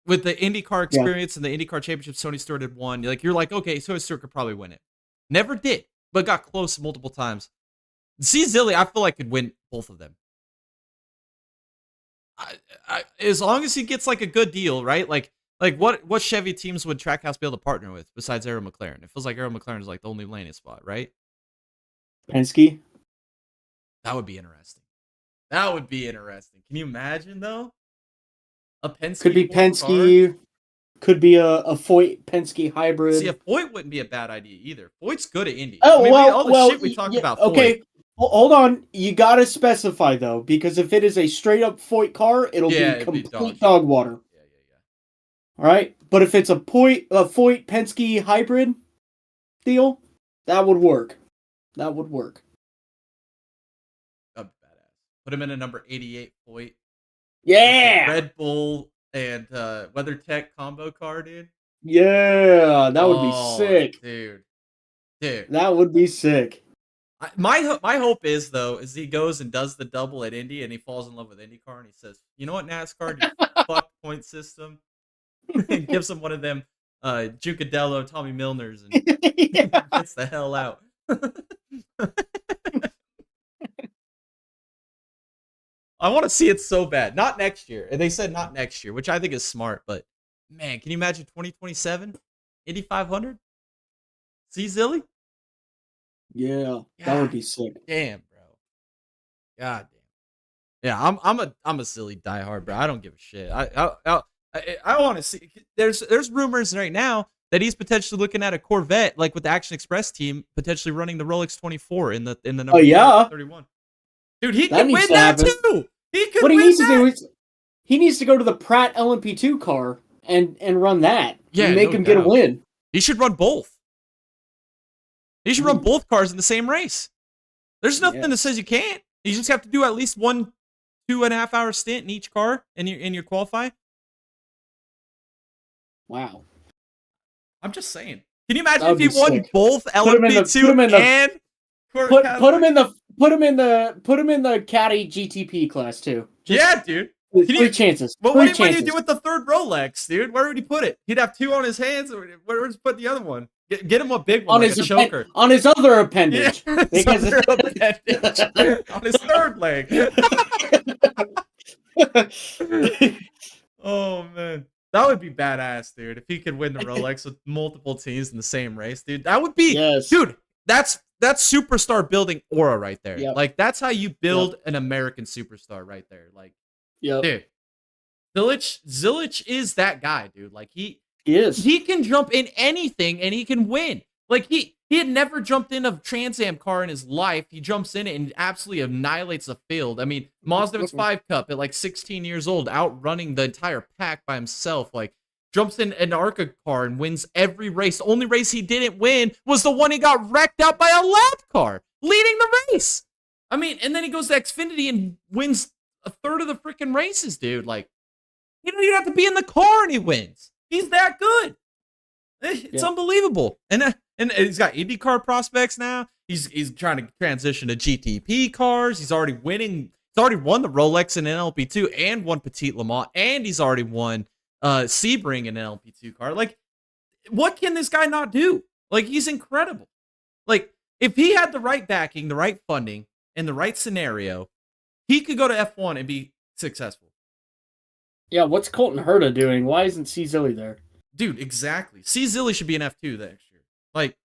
with the IndyCar experience and the IndyCar championships Tony Stewart had won, you're like, okay, Tony Stewart could probably win it. Never did, but got close multiple times. C. Zilli, I feel like could win both of them. as long as he gets like a good deal, right? Like what Chevy teams would Trackhouse be able to partner with besides Arrow McLaren? It feels like Arrow McLaren is like the only landing spot, right? Penske. That would be interesting. That would be interesting. Can you imagine though? A Penske Could be Ford Penske. car? Could be a Foyt Penske hybrid. See, a Foyt wouldn't be a bad idea either. Foyt's good at Indy. Oh, I mean, well, all the well, shit we talked yeah, about. okay. Foyt. Hold on. You gotta specify though, because if it is a straight up Foyt car, it'll be complete dog water. Yeah. All right, but if it's a Foyt Penske hybrid deal, that would work. That would work. That'd be badass. Put him in a number 88 Foyt. Yeah. Red Bull and WeatherTech combo car, dude. Yeah, that would be sick, dude. That would be sick. My hope is though is he goes and does the double at Indy and he falls in love with IndyCar and he says, you know what, NASCAR, you fuck point system, and gives him one of them Jucadello Tommy Milners and gets the hell out. I want to see it so bad. Not next year. And they said not next year, which I think is smart. But man, can you imagine 2027 Indy 500? See Zilly? Yeah, that would be sick. Damn, bro. God damn. Yeah, I'm a silly diehard, bro. I don't give a shit. I want to see. There's rumors right now that he's potentially looking at a Corvette, like with the Action Express team, potentially running the Rolex 24 in the number 31. Dude, he could win that too. He could. What he needs to do is he needs to go to the Pratt LMP2 car and run that. Yeah, and make him get a win. He should run both. He should run both cars in the same race. There's nothing that says you can't. You just have to do at least 2.5 hour stint in each car in your qualify. Wow. I'm just saying. Can you imagine if he won both LMP2 and put him in the Caddy GTP class too. Yeah, dude. Three chances. Well, what do you do with the third Rolex, dude? Where would he put it? He'd have two on his hands. Where would he put the other one? Get him a big one, like a choker. On his other appendage. Yeah, on his third leg. Oh, man. That would be badass, dude. If he could win the Rolex with multiple teams in the same race, dude. That would be... Yes. Dude, that's superstar building aura right there. Yep. Like, that's how you build an American superstar right there. Like, dude. Zilich is that guy, dude. Like, he is. He can jump in anything and he can win. Like he had never jumped in a Trans Am car in his life. He jumps in it and absolutely annihilates the field. I mean, Mazda X5 Cup at like 16 years old, outrunning the entire pack by himself. Like jumps in an ARCA car and wins every race. The only race he didn't win was the one he got wrecked out by a lap car, leading the race. I mean, and then he goes to Xfinity and wins a third of the freaking races, dude. Like, you don't even have to be in the car and he wins. He's that good. It's unbelievable. And he's got IndyCar prospects now. He's trying to transition to GTP cars. He's already winning. He's already won the Rolex in an LP2 and won Petit Le Mans, and he's already won Sebring in an LP2 car. Like, what can this guy not do? Like, he's incredible. Like, if he had the right backing, the right funding, and the right scenario, he could go to F1 and be successful. Yeah, what's Colton Herta doing? Why isn't C. Zilly there? Dude, exactly. C. Zilly should be an F2 next year. Like,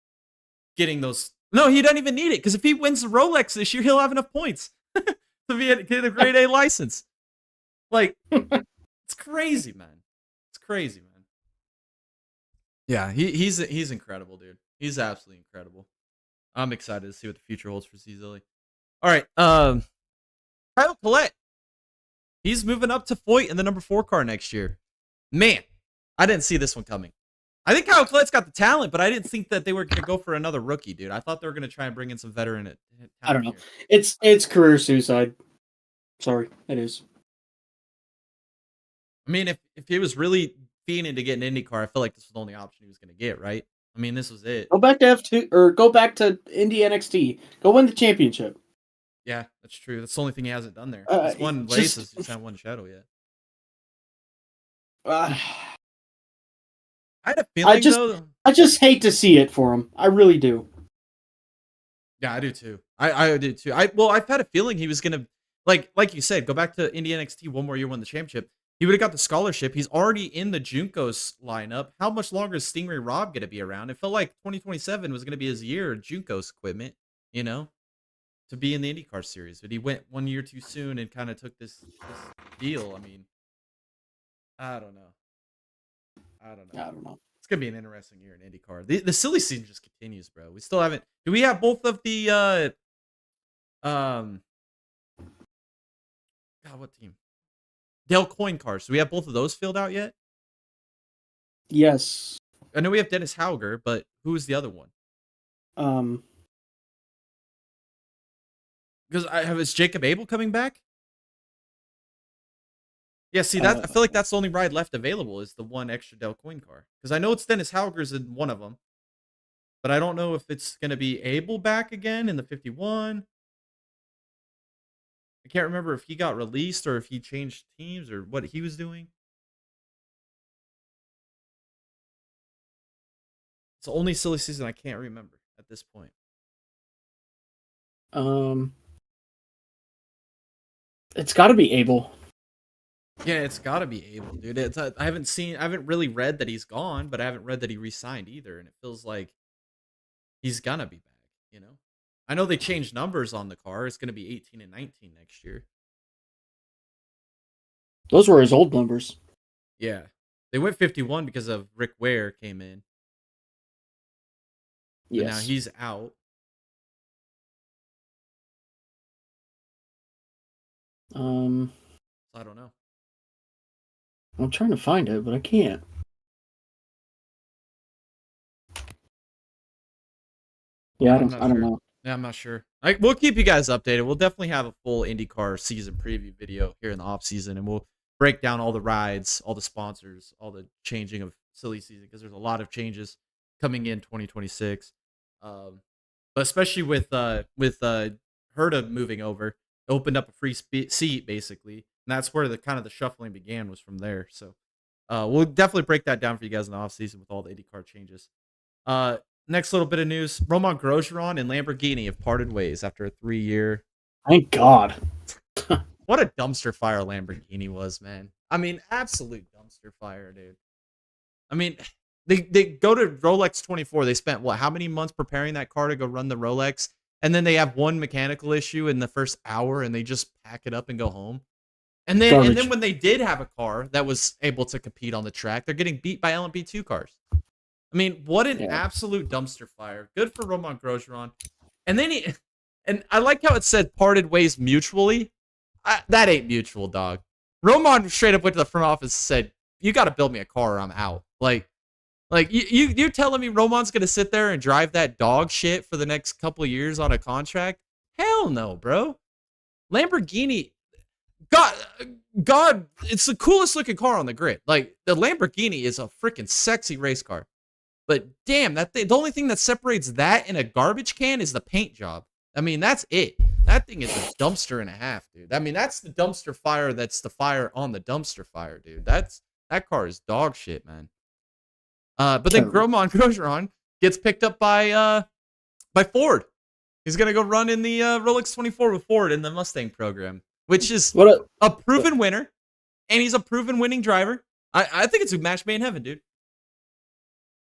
getting those... No, he doesn't even need it, because if he wins the Rolex this year, he'll have enough points to get a grade A license. Like, it's crazy, man. It's crazy, man. Yeah, he's incredible, dude. He's absolutely incredible. I'm excited to see what the future holds for C. Zilly. All right, Kyle Collette. He's moving up to Foyt in the number 4 car next year. Man, I didn't see this one coming. I think Kyle Collette's got the talent, but I didn't think that they were going to go for another rookie, dude. I thought they were going to try and bring in some veteran. I don't know. It's career suicide. Sorry, it is. I mean, if he was really fiending to get an Indy car, I feel like this was the only option he was going to get, right? I mean, this was it. Go back to F2 or go back to Indy NXT. Go win the championship. Yeah, that's true. That's the only thing he hasn't done there. He's won races, just haven't won Shadow yet. I had a feeling, though. I just hate to see it for him. I really do. Yeah, I do too. I do too. I've had a feeling he was gonna like you said, go back to Indy NXT one more year, won the championship. He would have got the scholarship. He's already in the Juncos lineup. How much longer is Stingray Rob going to be around? It felt like 2027 was going to be his year of Juncos equipment, you know, to be in the IndyCar series. But he went 1 year too soon and kind of took this deal. I mean, I don't know. I don't know. I don't know. It's gonna be an interesting year in IndyCar. The silly season just continues, bro. We still haven't. Do we have both of the God, what team? Dale Coyne cars. Do we have both of those filled out yet? Yes. I know we have Dennis Hauger, but who's the other one? Because is Jacob Abel coming back? Yeah, see that I feel like that's the only ride left available is the one extra Dale Coyne car. Because I know it's Dennis Hauger's in one of them, but I don't know if it's gonna be Abel back again in the 51. I can't remember if he got released or if he changed teams or what he was doing. It's the only silly season I can't remember at this point. It's got to be Abel. Yeah, it's got to be Abel, dude. I haven't really read that he's gone, but I haven't read that he re-signed either, and it feels like he's gonna be back, you know? I know they changed numbers on the car. It's gonna be 18 and 19 next year. Those were his old numbers. Yeah. They went 51 because of Rick Ware came in. Yes. Now he's out. I don't know. I'm trying to find it, but I can't. Yeah, I don't know. Yeah, I'm not sure. We'll keep you guys updated. We'll definitely have a full IndyCar season preview video here in the off season, and we'll break down all the rides, all the sponsors, all the changing of silly season because there's a lot of changes coming in 2026. But especially with Herta moving over, opened up a free seat basically, and that's where the kind of the shuffling began was from there. So we'll definitely break that down for you guys in the off season with all the IndyCar changes. Next little bit of news: Romain Grosjean and Lamborghini have parted ways after a 3-year. Thank God. What a dumpster fire Lamborghini was, man. I mean, absolute dumpster fire, dude. I mean, they go to Rolex 24. They spent how many months preparing that car to go run the Rolex, and then they have one mechanical issue in the first hour, and they just pack it up and go home. And then when they did have a car that was able to compete on the track, they're getting beat by LMP2 cars. I mean, what an absolute dumpster fire. Good for Romain Grosjean. And then and I like how it said parted ways mutually. That ain't mutual, dog. Romain straight up went to the front office and said, "You got to build me a car or I'm out." Like you telling me Roman's going to sit there and drive that dog shit for the next couple of years on a contract? Hell no, bro. Lamborghini, God, it's the coolest looking car on the grid. Like, the Lamborghini is a freaking sexy race car. But damn, the only thing that separates that and a garbage can is the paint job. I mean, that's it. That thing is a dumpster and a half, dude. I mean, that's the dumpster fire. That's the fire on the dumpster fire, dude. That car is dog shit, man. But then Romain Grosjean gets picked up by Ford. He's gonna go run in the Rolex 24 with Ford in the Mustang program, which is a proven winner, and he's a proven winning driver. I think it's a match made in heaven, dude.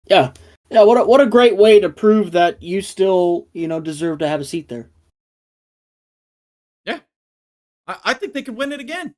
Yeah. What a great way to prove that you still deserve to have a seat there. Yeah, I think they could win it again.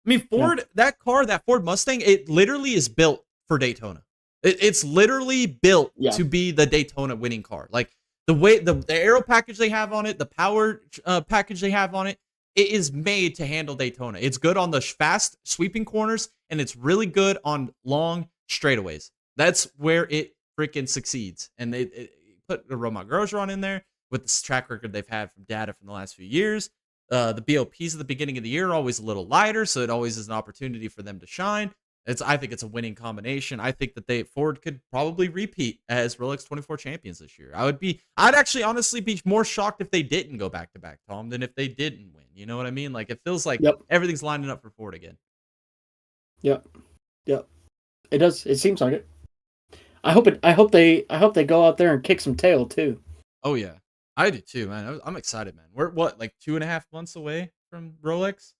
I mean, Ford, that Ford Mustang, it literally is built for Daytona. It's literally built to be the Daytona winning car. Like the way the aero package they have on it, the power package they have on it, it is made to handle Daytona. It's good on the fast sweeping corners, and it's really good on long straightaways. That's where it freaking succeeds. And they put the Romain Grosjean in there with this track record they've had from data from the last few years. The BOPs at the beginning of the year are always a little lighter, so it always is an opportunity for them to shine. I think it's a winning combination. I think that Ford could probably repeat as Rolex 24 champions this year. I'd actually honestly be more shocked if they didn't go back to back, Tom, than if they didn't win. You know what I mean? Like, it feels like everything's lining up for Ford again. Yep. It does. It seems like it. I hope they go out there and kick some tail too. Oh yeah, I do too, man. I'm excited, man. We're like 2.5 months away from Rolex.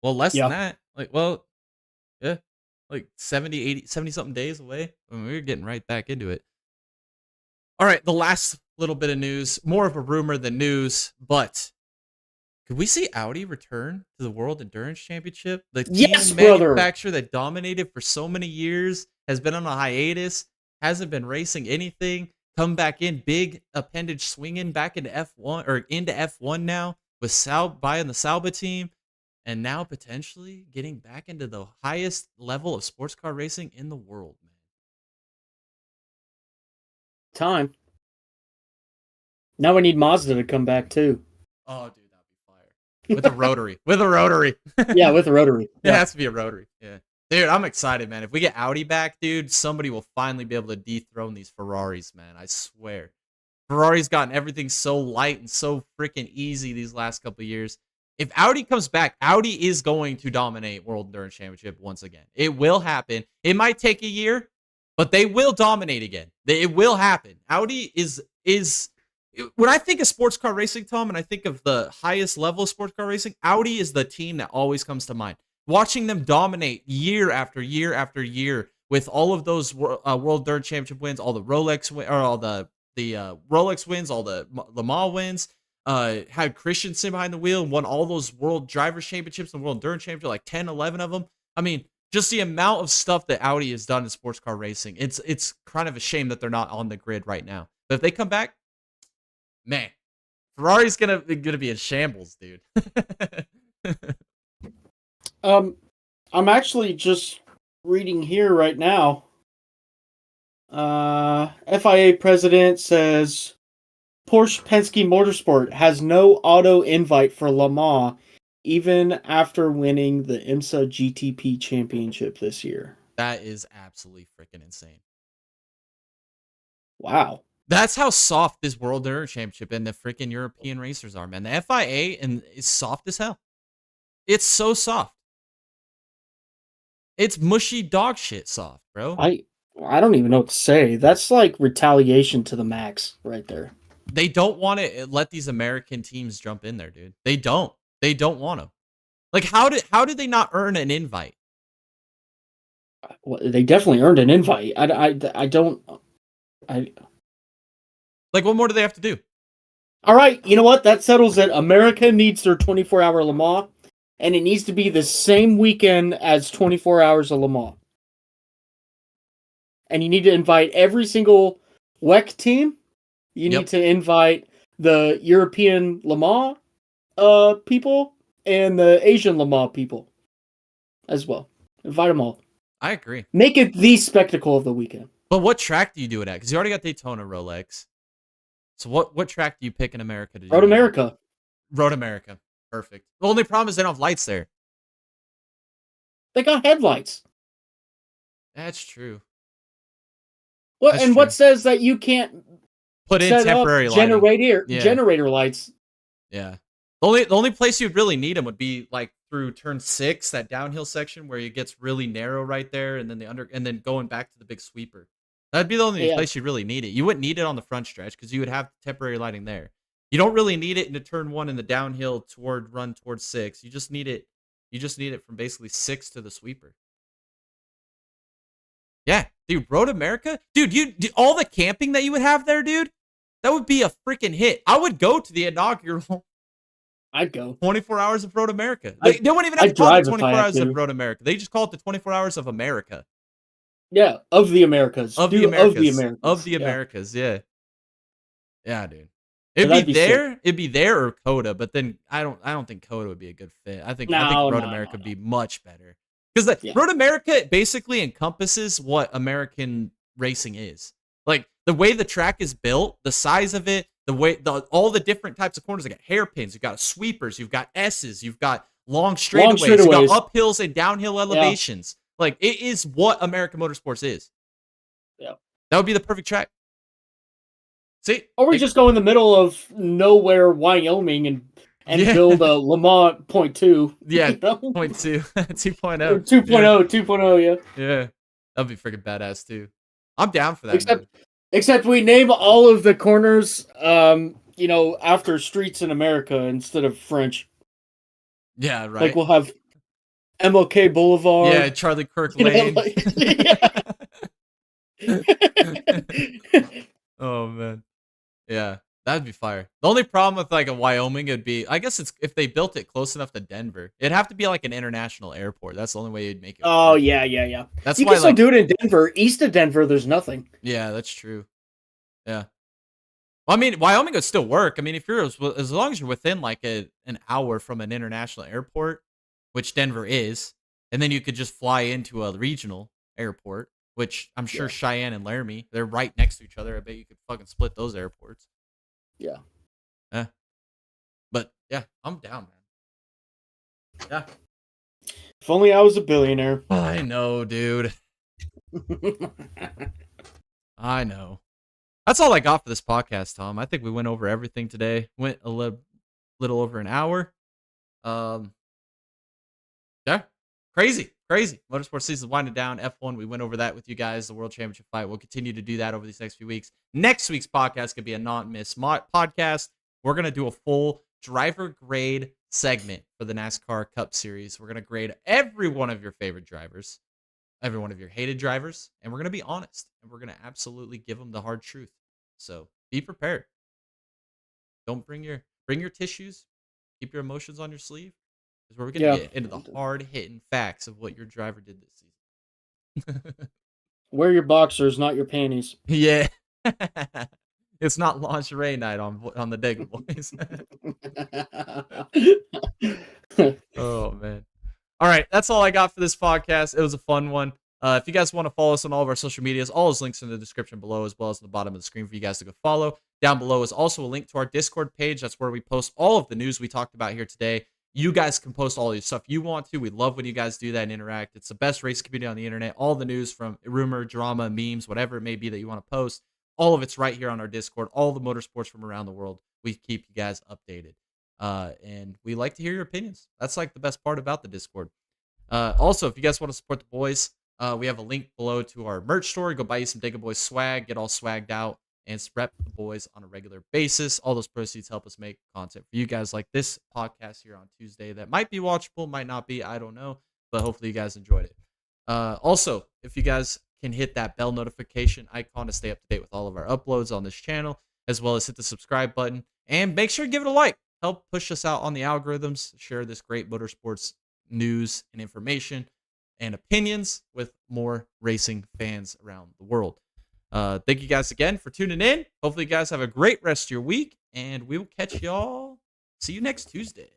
Well, less than Yeah. that. Yeah, like 70, 80, 70 something days away. I mean, we're getting right back into it. All right, the last little bit of news, more of a rumor than news, but could we see Audi return to the World Endurance Championship? The team Yes, and brother. manufacturer that dominated for so many years has been on a hiatus, hasn't been racing anything. Come back in, big appendage swinging back into F1 or into F1 now with buying the Sauber team, and now potentially getting back into the highest level of sports car racing in the world, man. Time. Now we need Mazda to come back too. Oh, dude, that'd be fire. With a rotary. With a rotary. Yeah, with a rotary. It has to be a rotary. Yeah. Dude, I'm excited, man. If we get Audi back, dude, somebody will finally be able to dethrone these Ferraris, man. I swear. Ferrari's gotten everything so light and so freaking easy these last couple of years. If Audi comes back, Audi is going to dominate World Endurance Championship once again. It will happen. It might take a year, but they will dominate again. It will happen. Audi is when I think of sports car racing, Tom, and I think of the highest level of sports car racing, Audi is the team that always comes to mind. Watching them dominate year after year after year with all of those World Endurance Championship wins, all the Rolex or all the Rolex wins, all the Le Mans wins, had Christensen behind the wheel and won all those World Drivers Championships and World Endurance Championship, like 10, 11 of them. I mean, just the amount of stuff that Audi has done in sports car racing, it's kind of a shame that they're not on the grid right now. But if they come back, man, Ferrari's gonna be in shambles, dude. I'm actually just reading here right now. FIA president says Porsche Penske Motorsport has no auto invite for Le Mans, even after winning the IMSA GTP championship this year. That is absolutely freaking insane. Wow. That's how soft this World Endurance Championship and the freaking European racers are, man. The FIA is soft as hell. It's so soft. It's mushy dog shit soft, bro. I don't even know what to say. That's like retaliation to the max right there. They don't want to let these American teams jump in there, dude. They don't. They don't want to. Like, how did they not earn an invite? Well, they definitely earned an invite. Like, what more do they have to do? All right, you know what? That settles it. America needs their 24-hour Le Mans, and it needs to be the same weekend as 24 hours of Le Mans. And you need to invite every single WEC team. You need to invite the European Le Mans people and the Asian Le Mans people as well. Invite them all. I agree. Make it the spectacle of the weekend. But what track do you do it at? Because you already got Daytona Rolex. So what track do you pick in America to do? Road America. Road America. Perfect. The only problem is they don't have lights there. They got headlights. That's true. Well, and true. What says that you can't put in temporary generator lights? Yeah. The only place you'd really need them would be like through turn 6, that downhill section where it gets really narrow right there, and then and then going back to the big sweeper. That'd be the only place you'd really need it. You wouldn't need it on the front stretch because you would have temporary lighting there. You don't really need it into turn 1 in the downhill run towards 6. You just need it. You just need it from basically 6 to the sweeper. Yeah, dude, Road America, dude, all the camping that you would have there, dude, that would be a freaking hit. I would go to the inaugural. I'd go 24 hours of Road America. They wouldn't even have to call it 24 hours of Road America. They just call it the 24 hours of America. Yeah, of the Americas. Of the Americas. Yeah. Yeah, dude. It'd be there. Sick. It'd be there or Coda, but then I don't think Coda would be a good fit. I think Road America would be much better. Because Road America basically encompasses what American racing is. Like the way the track is built, the size of it, all the different types of corners. You got hairpins, you've got sweepers, you've got S's, you've got long straightaways, you've got uphills and downhill elevations. Yeah. Like it is what American motorsports is. Yeah, that would be the perfect track. See, or we just go in the middle of nowhere, Wyoming, and build a Le Mans 0.2. Yeah, 0.2, 2.0. 2.0, yeah. Yeah, that'd be freaking badass too. I'm down for that. Except we name all of the corners, after streets in America instead of French. Yeah, Like right. we'll have MLK Yeah, Boulevard. Charlie Kirk You know, Lane. like yeah. Oh man. Yeah, that'd be fire. The only problem with like a Wyoming would be, I guess it's if they built it close enough to Denver, it'd have to be like an international airport. That's the only way you'd make it Oh work. yeah, yeah, yeah. That's You why, can still like, do it in Denver. East of Denver, there's nothing. yeah, that's true. Yeah. Well, I mean, Wyoming would still work. I mean, if you're as long as you're within like an hour from an international airport, which Denver is, and then you could just fly into a regional airport, which I'm sure Yeah, Cheyenne and Laramie, they're right next to each other. I bet you could fucking split those airports. yeah. Yeah. But yeah, I'm down, man. Yeah. If only I was a billionaire. I know, dude. I know. That's all I got for this podcast, Tom. I think we went over everything today. Went a little over an hour. Um, yeah, crazy, crazy. Motorsport season winding down. F1, we went over that with you guys. The World Championship fight. We'll continue to do that over these next few weeks. Next week's podcast could be a not-miss podcast. We're gonna do a full driver grade segment for the NASCAR Cup Series. We're gonna grade every one of your favorite drivers, every one of your hated drivers, and we're going to be honest, and we're going to absolutely give them the hard truth. So be prepared. Don't bring your tissues. Keep your emotions on your sleeve, because we're going to Yeah. get into the hard hitting facts of what your driver did this season. Wear your boxers, not your panties. Yeah. It's not lingerie night on the Digger Boys. Oh man. All right, that's all I got for this podcast. It was a fun one. If you guys want to follow us on all of our social medias, all those links in the description below, as well as in the bottom of the screen for you guys to go follow. Down below is also a link to our Discord page. That's where we post all of the news we talked about here today. You guys can post all your stuff you want to. We love when you guys do that and interact. It's the best race community on the internet. All the news from rumor, drama, memes, whatever it may be that you want to post, all of it's right here on our Discord. All the motorsports from around the world. We keep you guys updated. And we like to hear your opinions. That's like the best part about the Discord. Also, if you guys want to support the boys, we have a link below to our merch store. Go buy you some Digga Boys swag, get all swagged out, and rep the boys on a regular basis. All those proceeds help us make content for you guys like this podcast here on Tuesday that might be watchable, might not be, I don't know, but hopefully you guys enjoyed it. Also, if you guys can hit that bell notification icon to stay up to date with all of our uploads on this channel, as well as hit the subscribe button, and make sure to give it a like. Help push us out on the algorithms, share this great motorsports news and information and opinions with more racing fans around the world. Thank you guys again for tuning in. Hopefully you guys have a great rest of your week, and we will catch y'all. See you next Tuesday.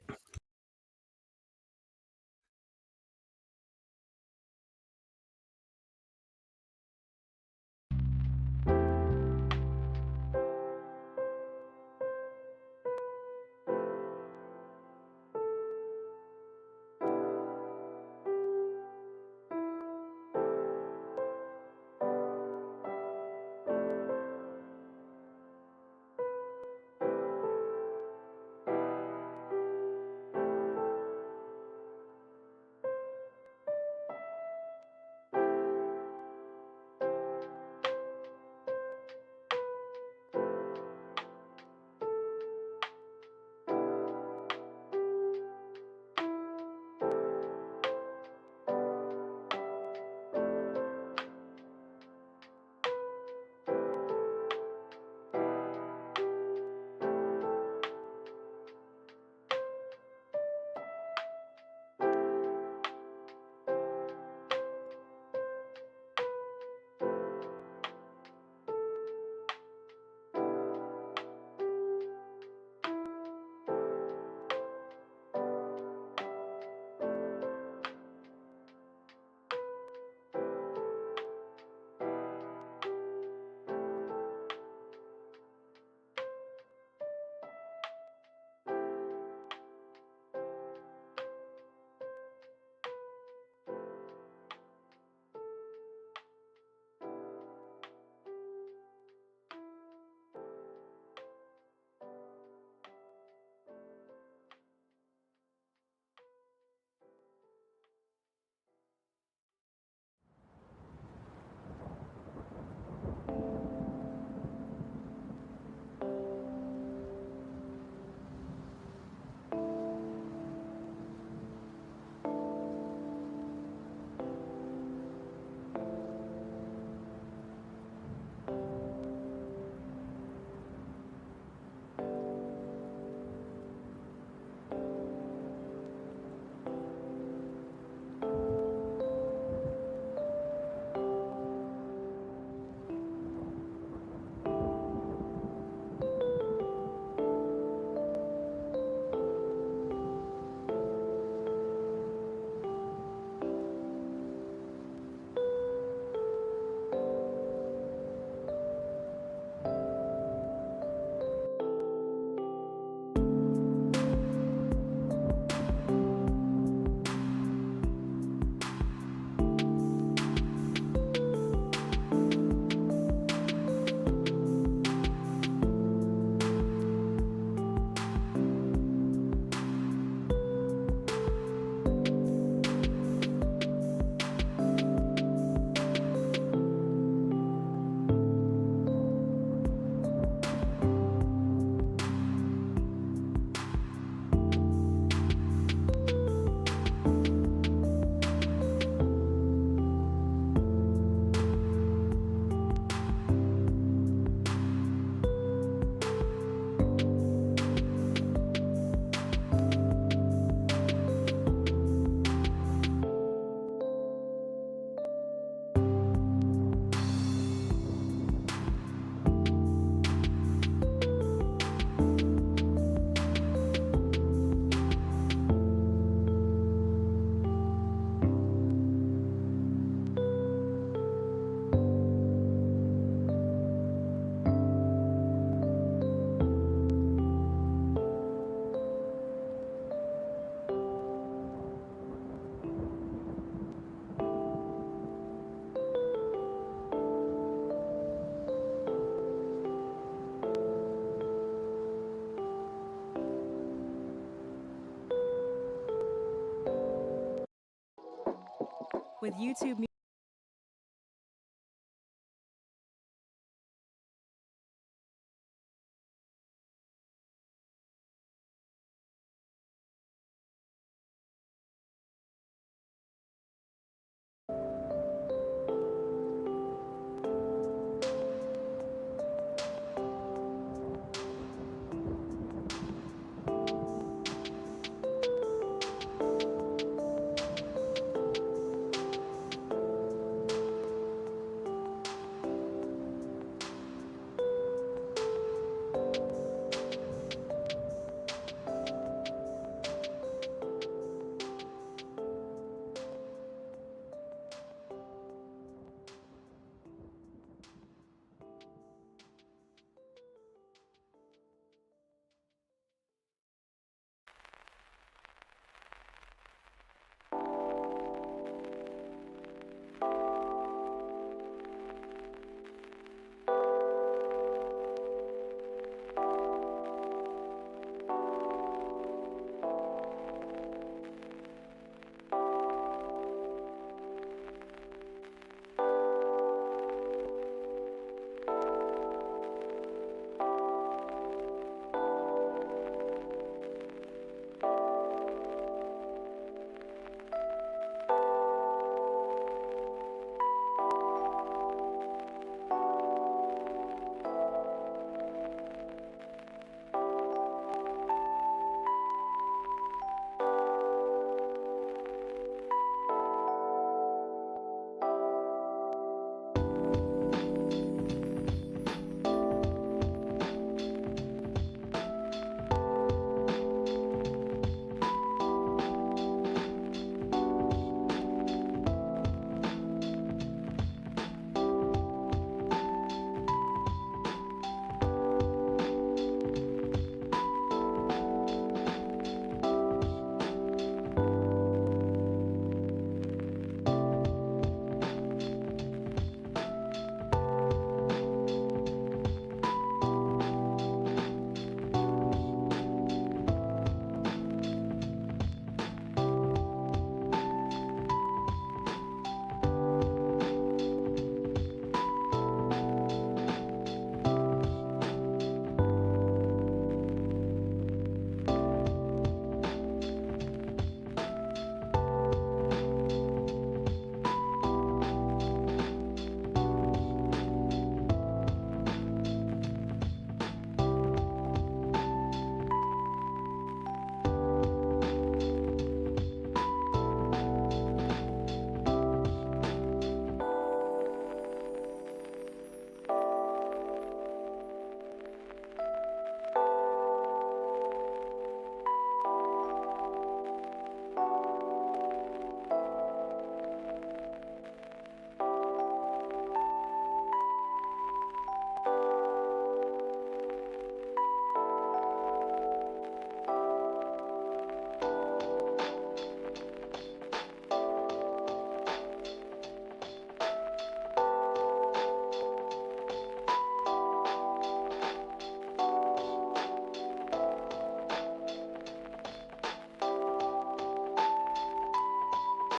With YouTube